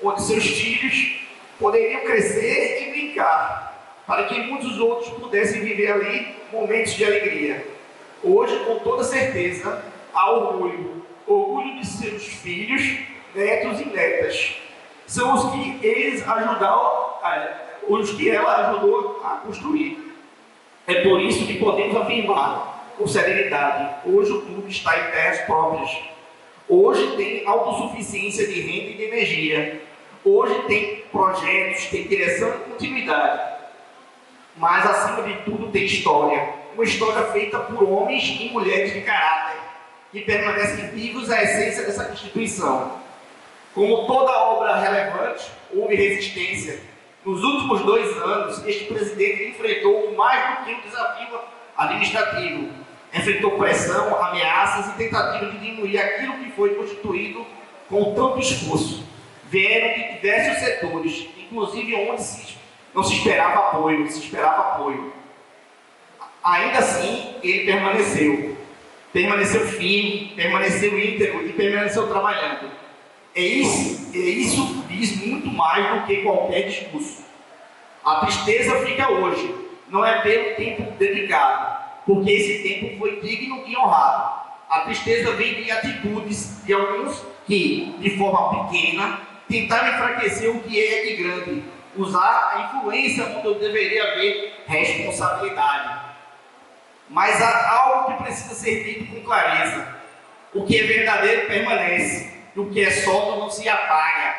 onde seus filhos poderiam crescer e brincar, para que muitos outros pudessem viver ali momentos de alegria. Hoje, com toda certeza, há orgulho de seus filhos, netos e netas. São os que ela ajudou a construir. É por isso que podemos afirmar com serenidade: hoje o clube está em terras próprias. Hoje tem autossuficiência de renda e de energia. Hoje tem projetos, tem direção e continuidade. Mas, acima de tudo, tem história. Uma história feita por homens e mulheres de caráter, que permanecem vivos à essência dessa instituição. Como toda obra relevante, houve resistência. Nos últimos 2 anos, este presidente enfrentou mais do que um desafio administrativo. Enfrentou pressão, ameaças e tentativas de diminuir aquilo que foi constituído com tanto esforço. Vieram de diversos setores, inclusive onde não se esperava apoio. Ainda assim, ele permaneceu firme, permaneceu íntegro e permaneceu trabalhando. Isso diz muito mais do que qualquer discurso. A tristeza fica hoje, não é pelo tempo dedicado, porque esse tempo foi digno e honrado. A tristeza vem de atitudes de alguns que, de forma pequena, tentaram enfraquecer o que é de grande, usar a influência onde deveria haver responsabilidade. Mas há algo que precisa ser dito com clareza: o que é verdadeiro permanece, e o que é sólido não se apaga.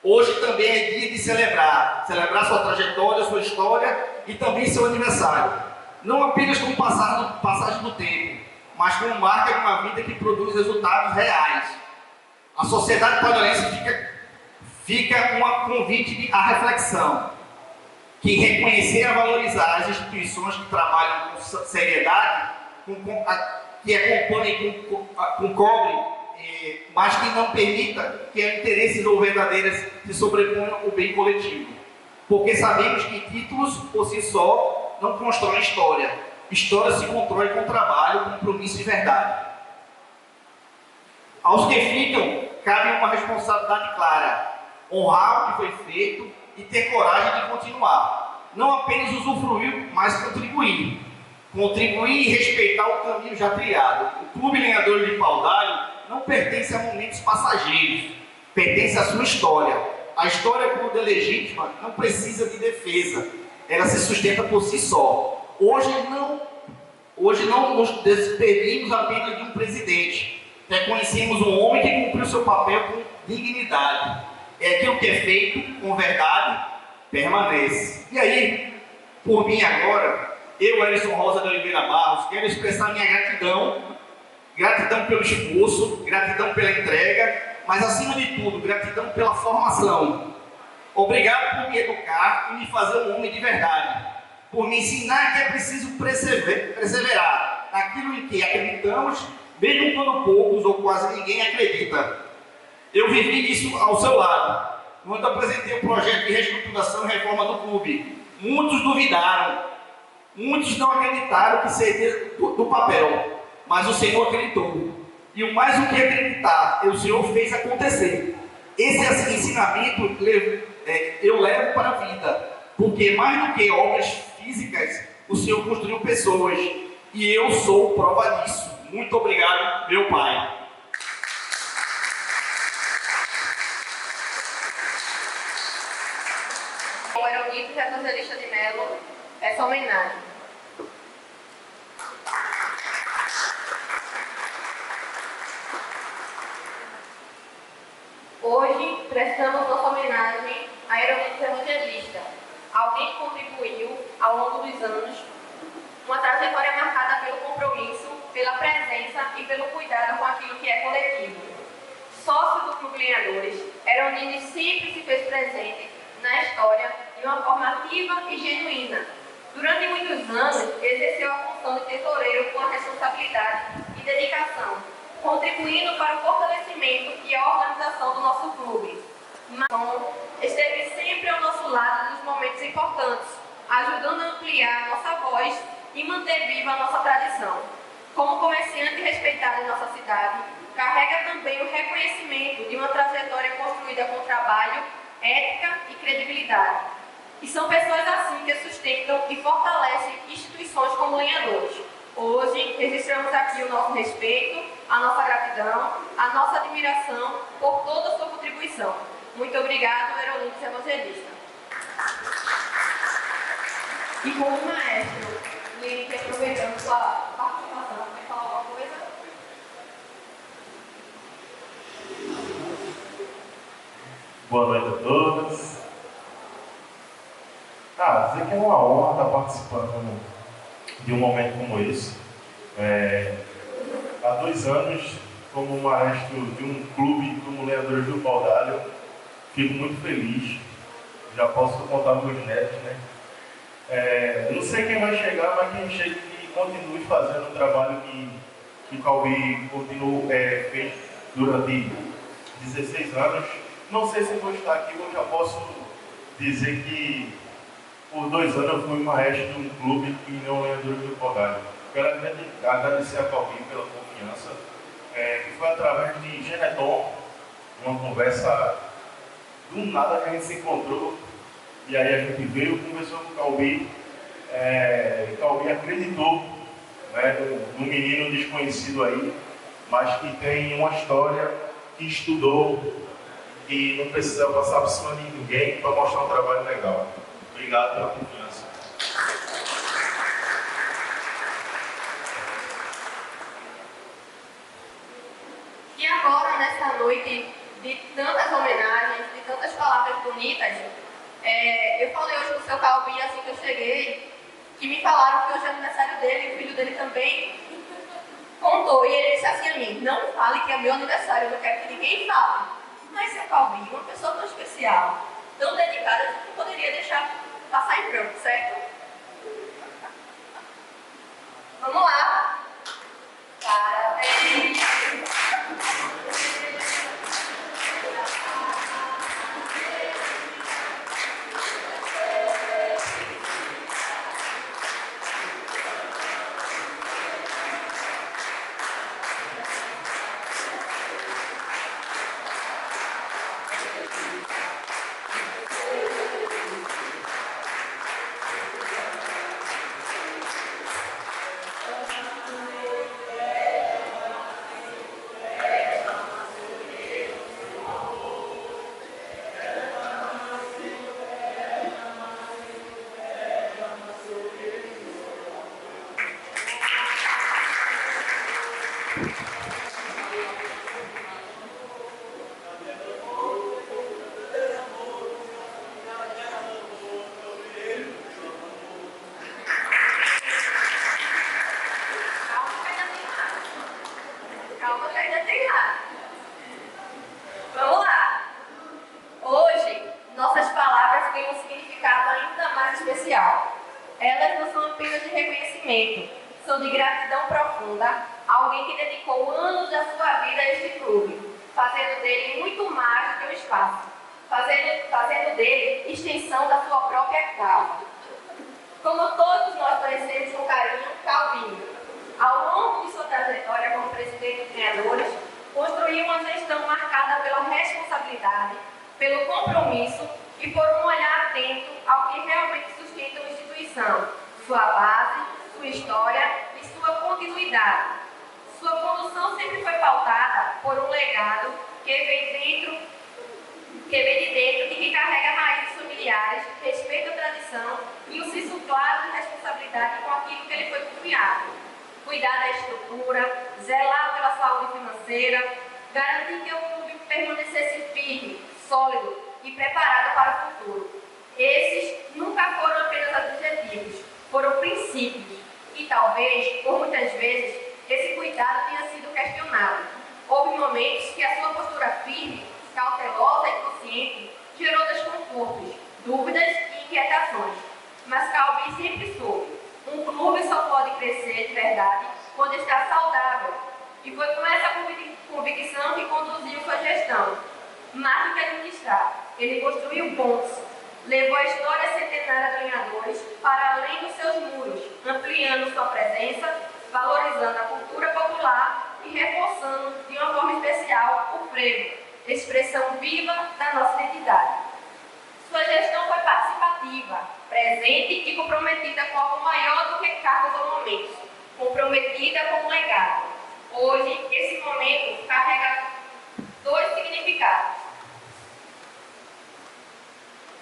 Hoje também é dia de celebrar sua trajetória, sua história e também seu aniversário. não apenas como passagem do tempo, mas como marca de uma vida que produz resultados reais. A sociedade padronense fica com um convite à reflexão, que reconhecer e valorizar as instituições que trabalham com seriedade, que acompanhem com cobre, mas que não permita que interesses ou verdadeiras se sobreponham ao bem coletivo. Porque sabemos que títulos por si só não constroem história. História se constrói com trabalho, compromisso e verdade. Aos que ficam, cabe uma responsabilidade clara: honrar o que foi feito e ter coragem de continuar. Não apenas usufruir, mas contribuir. Contribuir e respeitar o caminho já trilhado. O Clube Lenhadores de Paudalho não pertence a momentos passageiros, pertence à sua história. A história, quando é legítima, não precisa de defesa, ela se sustenta por si só. Hoje não nos despedimos apenas de um presidente, reconhecemos um homem que cumpriu seu papel com dignidade. É aquilo que é feito com verdade, permanece. E aí, por mim agora, eu, Elison Rosa de Oliveira Barros, quero expressar minha gratidão pelo esforço, gratidão pela entrega, mas acima de tudo, gratidão pela formação. Obrigado por me educar e me fazer um homem de verdade, por me ensinar que é preciso perseverar naquilo em que acreditamos, mesmo quando poucos ou quase ninguém acredita. Eu vivi isso ao seu lado, quando apresentei o projeto de reestruturação e reforma do clube. Muitos duvidaram, muitos não acreditaram que seria do papel, mas o Senhor acreditou. E o mais do que acreditar, o Senhor fez acontecer. Esse ensinamento eu levo para a vida, porque mais do que obras físicas, o Senhor construiu pessoas, e eu sou prova disso. Muito obrigado, meu Pai. O Aeronito Evangelista de Melo, essa homenagem. Hoje, prestamos nossa homenagem a Aeronito Evangelista, alguém que contribuiu, ao longo dos anos, uma trajetória marcada pelo compromisso, pela presença e pelo cuidado com aquilo que é coletivo. Sócio do Clube Lenhadores, Aeronito sempre se fez presente na história de uma forma ativa e genuína. Durante muitos anos, exerceu a função de tesoureiro com a responsabilidade e dedicação, contribuindo para o fortalecimento e a organização do nosso clube. Mas esteve sempre ao nosso lado nos momentos importantes, ajudando a ampliar a nossa voz e manter viva a nossa tradição. Como comerciante respeitado em nossa cidade, carrega também o reconhecimento de uma trajetória construída com trabalho, ética e credibilidade. E são pessoas assim que sustentam e fortalecem instituições como Lenhadores. Hoje, registramos aqui o nosso respeito, a nossa gratidão, a nossa admiração por toda a sua contribuição. Muito obrigado, Aeronito Evangelista. E como maestro, Lili, aproveitando sua participação, quer falar alguma coisa? Boa noite a todos. Dizer que é uma honra estar participando de um momento como esse. Há 2 anos, como maestro de um clube como Lenhadores do Paudalho, fico muito feliz. Já posso contar com os netos, né? Não sei quem vai chegar, mas quem chega e continue fazendo o trabalho que o Caubi fez durante 16 anos. Não sei se vou estar aqui, eu já posso dizer que por 2 anos eu fui maestro de um clube que não é Lenhadores do Paudalho. Quero agradecer a Caubi pela confiança, que foi através de Geneton, uma conversa do nada que a gente se encontrou, e aí a gente veio, conversou com o Caubi, Caubi acreditou, né, num menino desconhecido aí, mas que tem uma história, que estudou, e não precisa passar por cima de ninguém para mostrar um trabalho legal. Obrigado pela confiança. E agora, nessa noite de tantas homenagens, de tantas palavras bonitas, eu falei hoje com o seu Caubi, assim que eu cheguei, que me falaram que hoje é aniversário dele e o filho dele também contou. E ele disse assim a mim: não fale que é meu aniversário, eu não quero que ninguém fale. Mas seu Calbi, uma pessoa tão especial, tão dedicada, a gente não poderia deixar passar em branco, certo? Vamos lá. Parabéns. Calma que ainda tem nada. Vamos lá. Hoje, nossas palavras têm um significado ainda mais especial. Elas não são apenas de reconhecimento, são de gratidão profunda a alguém que dedicou anos da sua vida a este clube, fazendo dele muito mais do que um espaço, fazendo dele extensão da sua própria casa. Como todos nós conhecemos com carinho, Calbinho, ao longo de sua trajetória como presidente dos treinadores, construiu uma gestão marcada pela responsabilidade, pelo compromisso e por um olhar atento ao que realmente sustenta uma instituição, sua base, sua história e sua continuidade. Sua condução sempre foi pautada por um legado que vem de dentro e que carrega raízes familiares, respeito à tradição e um senso claro de responsabilidade com aquilo que ele foi confiado. Cuidar da estrutura, zelar pela saúde financeira, garantir que o clube permanecesse firme, sólido e preparado para o futuro. Esses nunca foram apenas adjetivos, foram princípios e talvez, por muitas vezes, esse cuidado tenha sido questionado. Houve momentos que a sua postura firme, cautelosa e consciente gerou desconfortos, dúvidas e inquietações. Mas Calbi sempre soube: um clube só pode crescer de verdade quando está saudável. E foi com essa convicção que conduziu sua gestão. Mais do que administrar, ele construiu pontes, levou a história centenária dos Lenhadores para além dos seus muros, ampliando sua presença, valorizando a cultura popular e reforçando de uma forma especial o frevo, expressão viva da nossa identidade. Sua gestão foi participativa, presente e comprometida com algo maior do que cargos ou momentos, comprometida com um legado. Hoje, esse momento carrega dois significados.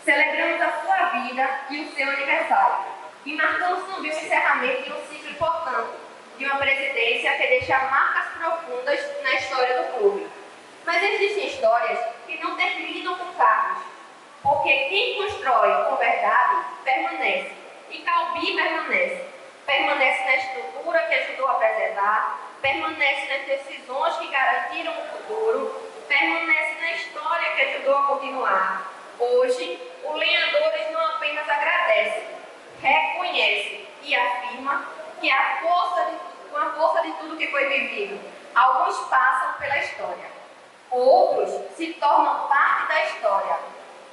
Celebramos a sua vida e o seu aniversário, e marcamos também o encerramento de um ciclo importante, de uma presidência que deixa marcas profundas na história do clube. Mas existem histórias que não terminam com cargos, porque quem constrói com verdade permanece, e Calbi permanece. Permanece na estrutura que ajudou a preservar, permanece nas decisões que garantiram o futuro, permanece na história que ajudou a continuar. Hoje, o Lenhadores não apenas agradece, reconhece e afirma que com a força de tudo que foi vivido, alguns passam pela história, outros se tornam parte da história.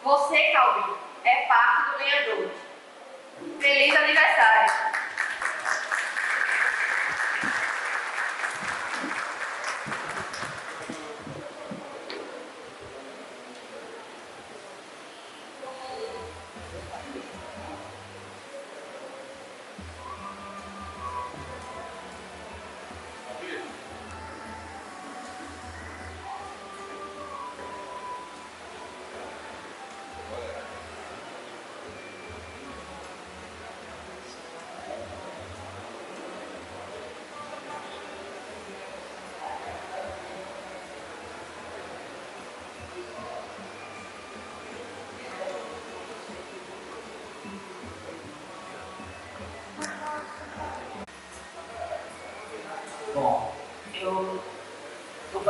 Você, Calbi, é parte do Lenhadores. Feliz aniversário!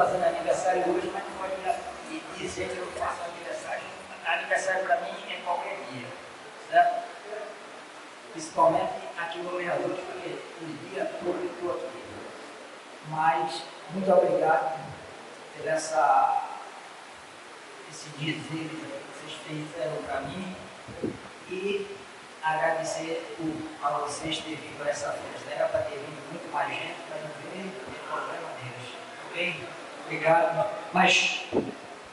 fazendo aniversário hoje, mas não pode me dizer que eu faço aniversário. Aniversário para mim é qualquer dia, certo? Principalmente aqui no Leandro, porque o dia todo eu estou aqui. Mas, muito obrigado por esse dizer que vocês fizeram para mim e agradecer a vocês terem vindo a essa festa. Era para ter vindo muito mais gente, mas não veio, não tem problema deles. Ok? Obrigado. Mas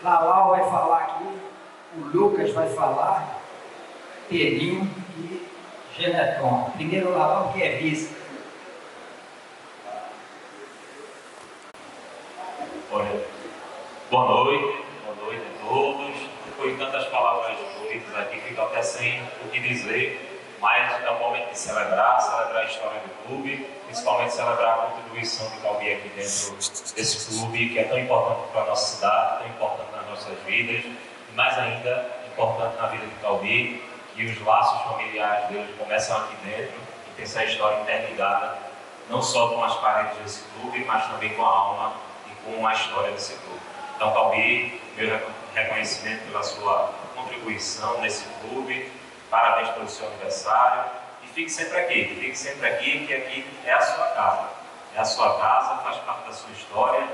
Lalau vai falar aqui, o Lucas vai falar, Pedrinho e Genetron. Primeiro Lalau, que é vice. Olha, boa noite a todos. Depois de tantas palavras bonitas aqui, fico até sem o que dizer, mas é um momento de celebrar a história do clube, principalmente celebrar a contribuição de Calbi aqui dentro desse clube, que é tão importante para a nossa cidade, tão importante nas nossas vidas, e mais ainda importante na vida de Calbi, que os laços familiares deles começam aqui dentro e tem essa história interligada, não só com as paredes desse clube, mas também com a alma e com a história desse clube. Então, Calbi, meu reconhecimento pela sua contribuição nesse clube, parabéns pelo seu aniversário e fique sempre aqui, que aqui é a sua casa. É a sua casa, faz parte da sua história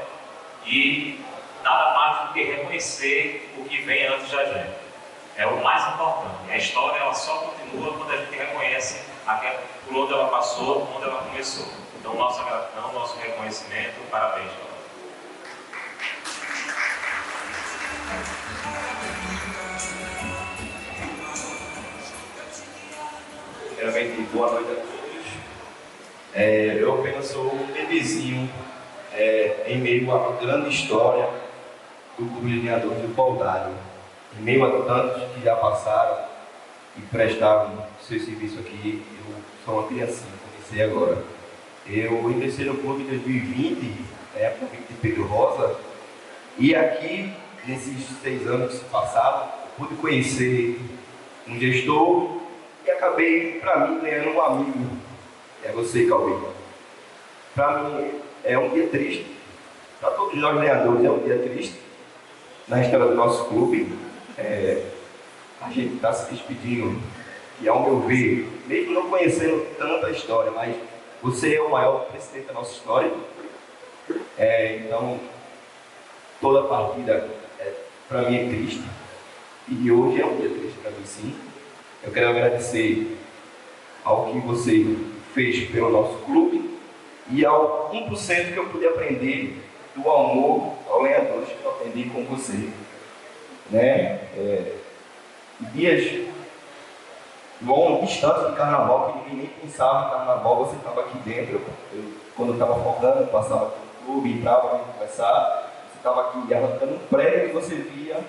e nada mais do que reconhecer o que vem antes da gente. É o mais importante. A história ela só continua quando a gente reconhece por onde ela passou, onde ela começou. Então, nossa gratidão, nosso reconhecimento, parabéns. Primeiramente, boa noite a todos. Eu apenas sou um bebezinho em meio a uma grande história do Clube de Lenhadores do Paudalho. Em meio a tantos que já passaram e prestaram seu serviço aqui, eu sou uma criancinha, comecei agora. Eu ingressei no clube em 2020, época de Pedro Rosa, e aqui, nesses 6 anos que se passaram, pude conhecer um gestor e acabei, para mim, ganhando um amigo. É você, Calbi. Para mim, é um dia triste. Para todos nós lenhadores, é um dia triste. Na história do nosso clube, a gente está se despedindo. E, ao meu ver, mesmo não conhecendo tanta história, mas você é o maior presidente da nossa história. Então, toda partida, para mim, é triste. E hoje é um dia triste para mim, sim. Eu quero agradecer ao que você fez pelo nosso clube e ao 1% que eu pude aprender do amor ao lenhadores que eu aprendi com você. Dias distantes de carnaval, que ninguém nem pensava em carnaval, você estava aqui dentro. Quando eu estava focando, passava pelo clube, entrava para conversar, você estava aqui arrancando um prego que você via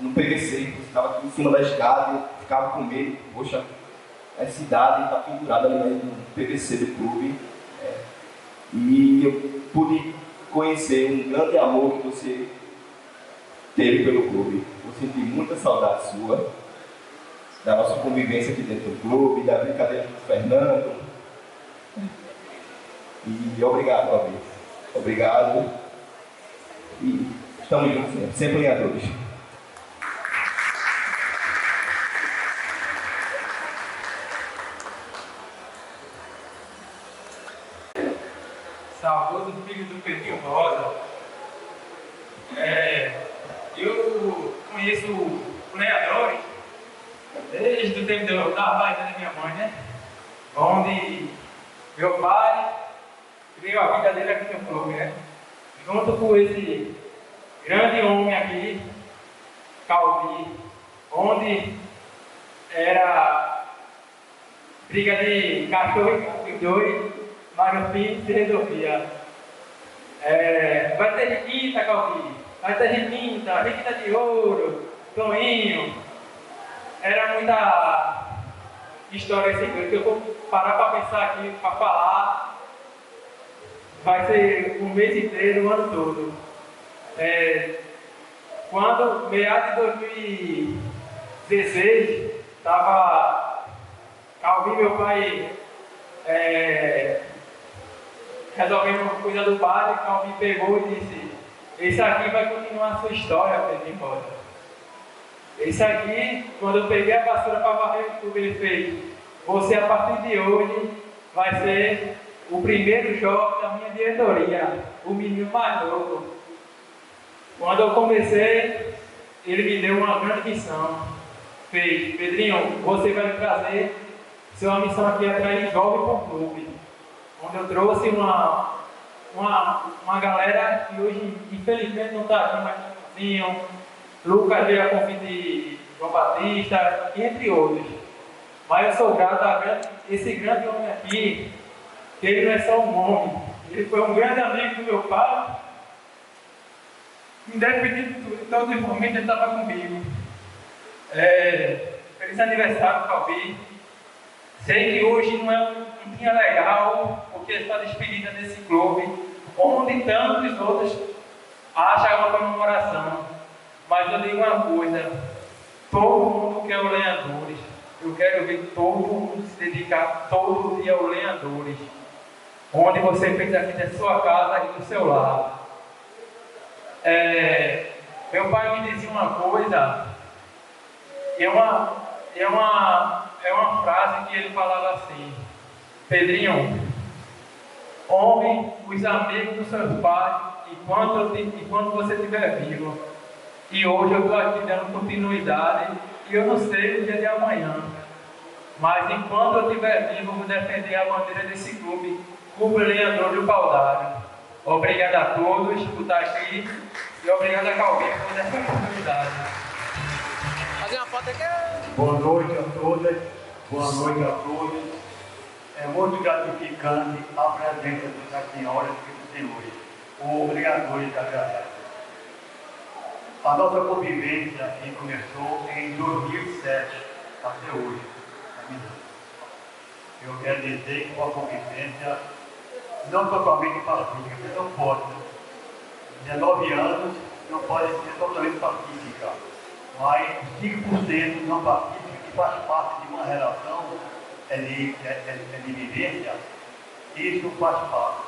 no PVC, você estava aqui em cima da escada, eu ficava com medo, poxa, a cidade está pendurada ali no PVC do clube. E eu pude conhecer um grande amor que você teve pelo clube. Eu senti muita saudade sua, da nossa convivência aqui dentro do clube, da brincadeira com o Fernando. E obrigado, Calbi. Obrigado. E estamos juntos sempre lenhadores. Saudoso filho do Pedrinho Rosa. Eu conheço o Lenhadores desde o tempo da barriga da minha mãe, né? Onde meu pai criou a vida dele aqui no clube, né? Junto com esse grande homem aqui, Calbi, onde era briga de cachorro e dois, mas no fim se resolvia. Vai ter de quinta, Calbi, vai ter de quinta, Riquita de Ouro, Toninho. Era muita história esse que eu vou parar para pensar aqui, para falar. Vai ser o mês inteiro, o ano todo. Quando, meados de 2016, estava Calbi, meu pai, resolvendo coisa do baile, Calbi pegou e disse: esse aqui vai continuar a sua história, Pedrinho Rosa. Esse aqui, quando eu peguei a vassoura para varrer o clube, ele fez: você, a partir de hoje, vai ser o primeiro jovem da minha diretoria, o menino mais novo. Quando eu comecei, ele me deu uma grande missão. Fez: Pedrinho, você vai trazer sua missão aqui é atrair jovem para o clube. Onde eu trouxe uma galera que hoje, infelizmente, não está aqui mais sozinho. Lucas veio a convite de João Batista, entre outros. Mas eu sou grato a esse grande homem aqui, que ele não é só um homem, ele foi um grande amigo do meu pai. Independente de tudo, todo momento ele estava comigo. Feliz aniversário, Calbi. Sei que hoje não é um dia legal, porque está despedida desse clube, onde tantos outros acham uma comemoração. Mas eu digo uma coisa: todo mundo quer o Lenhadores. Eu quero ver todo mundo se dedicar todo dia ao Lenhadores, onde você fez aqui da sua casa e do seu lado. Meu pai me dizia uma coisa, é uma frase que ele falava assim: Pedrinho, honre os amigos dos seus pais enquanto você estiver vivo. E hoje eu estou aqui dando continuidade, e eu não sei o dia de amanhã, mas enquanto eu estiver vivo, eu vou defender a bandeira desse clube, Clube Lenhador do Paudalho. Obrigado a todos por estar aqui, e obrigado a Calvinho por essa oportunidade. Fazer uma foto aqui. Boa noite a todas, boa noite a todos. É muito gratificante a presença das senhoras e dos senhores. O Lenhadores agradece. A nossa convivência começou em 2007 até hoje. Eu quero dizer que uma convivência não totalmente pacífica, você não pode. 19 anos não pode ser totalmente pacífica, mas 5% não pacífica, que faz parte de uma relação de vivência, isso faz parte.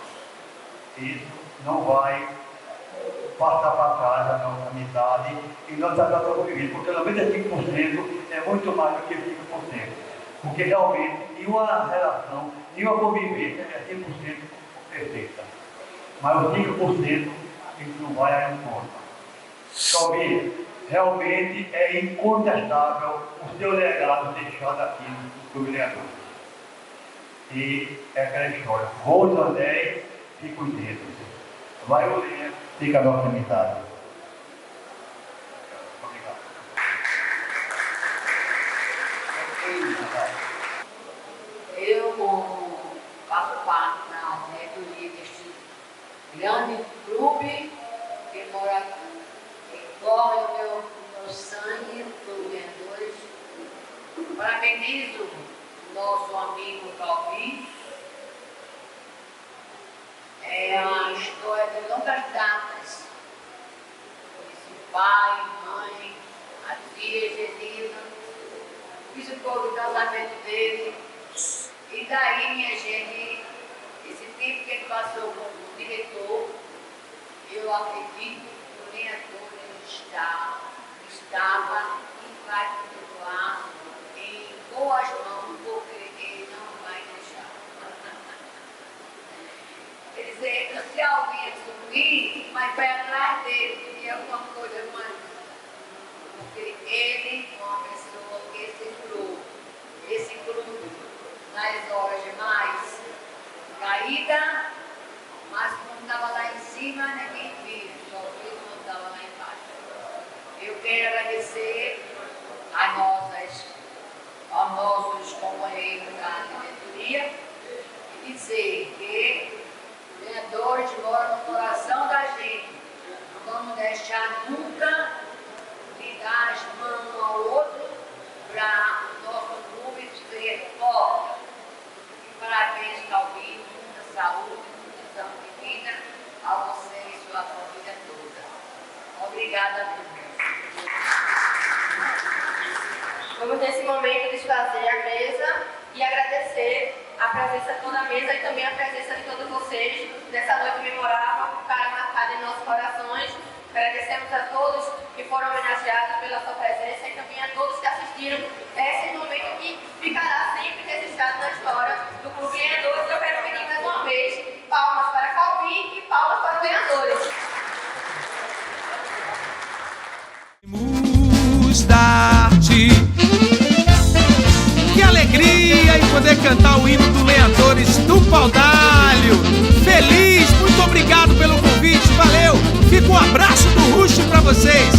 Isso não vai passar para trás a nossa amizade e nossa convivência, porque 95% é muito mais do que 5%. Porque realmente nenhuma relação, nenhuma convivência é 100% perfeita. Mas os 5% a gente não vai à conta. Calbi, realmente é incontestável o seu legado deixado aqui no Clube Lenhadores. E é aquela história: vou os anéis, fico os dedos. Vai o Lenha, fica a nossa amizade. Obrigado. Eu, como faço parte da diretoria deste grande clube que mora aqui, que corre o meu sangue dos Lenhadores, parabenizo o nosso amigo Calvi. É uma história de longas datas. Conheci pai, mãe, a tia Genina, fiz o casamento dele. E daí, minha gente, esse tempo que ele passou como diretor, eu acredito que o Lenhador estava e vai continuar em boas mãos, porque ele não vai deixar. Quer dizer, se alguém assumir, mas vai atrás dele, que é alguma coisa mais. Porque ele é uma pessoa que segurou esse clube nas horas mais caída, mas quando estava lá em cima, ninguém viu, só viu quando estava lá embaixo. Eu quero agradecer aos nossos companheiros da diretoria e dizer que os Lenhadores moram no coração da gente. Não vamos deixar nunca de dar as mãos um ao outro para o nosso clube ser forte. E parabéns, Calvinho, muita saúde, muita saúde de vida a você e sua família toda. Obrigada a todos. Vamos nesse momento desfazer a mesa e agradecer a presença de toda a mesa e também a presença de todos vocês nessa noite memorável, cara na cara. marcada em nossos corações. Agradecemos a todos que foram homenageados pela sua presença e também a todos que assistiram esse momento que ficará sempre registrado na história do Clube Lenhadores. Eu quero pedir mais uma vez palmas para Calbi e palmas para os Lenhadores. Da arte. Que alegria em poder cantar o hino do Lenhadores do Paudalho. Feliz, muito obrigado pelo convite, valeu. Fica um abraço do Ruxo para vocês.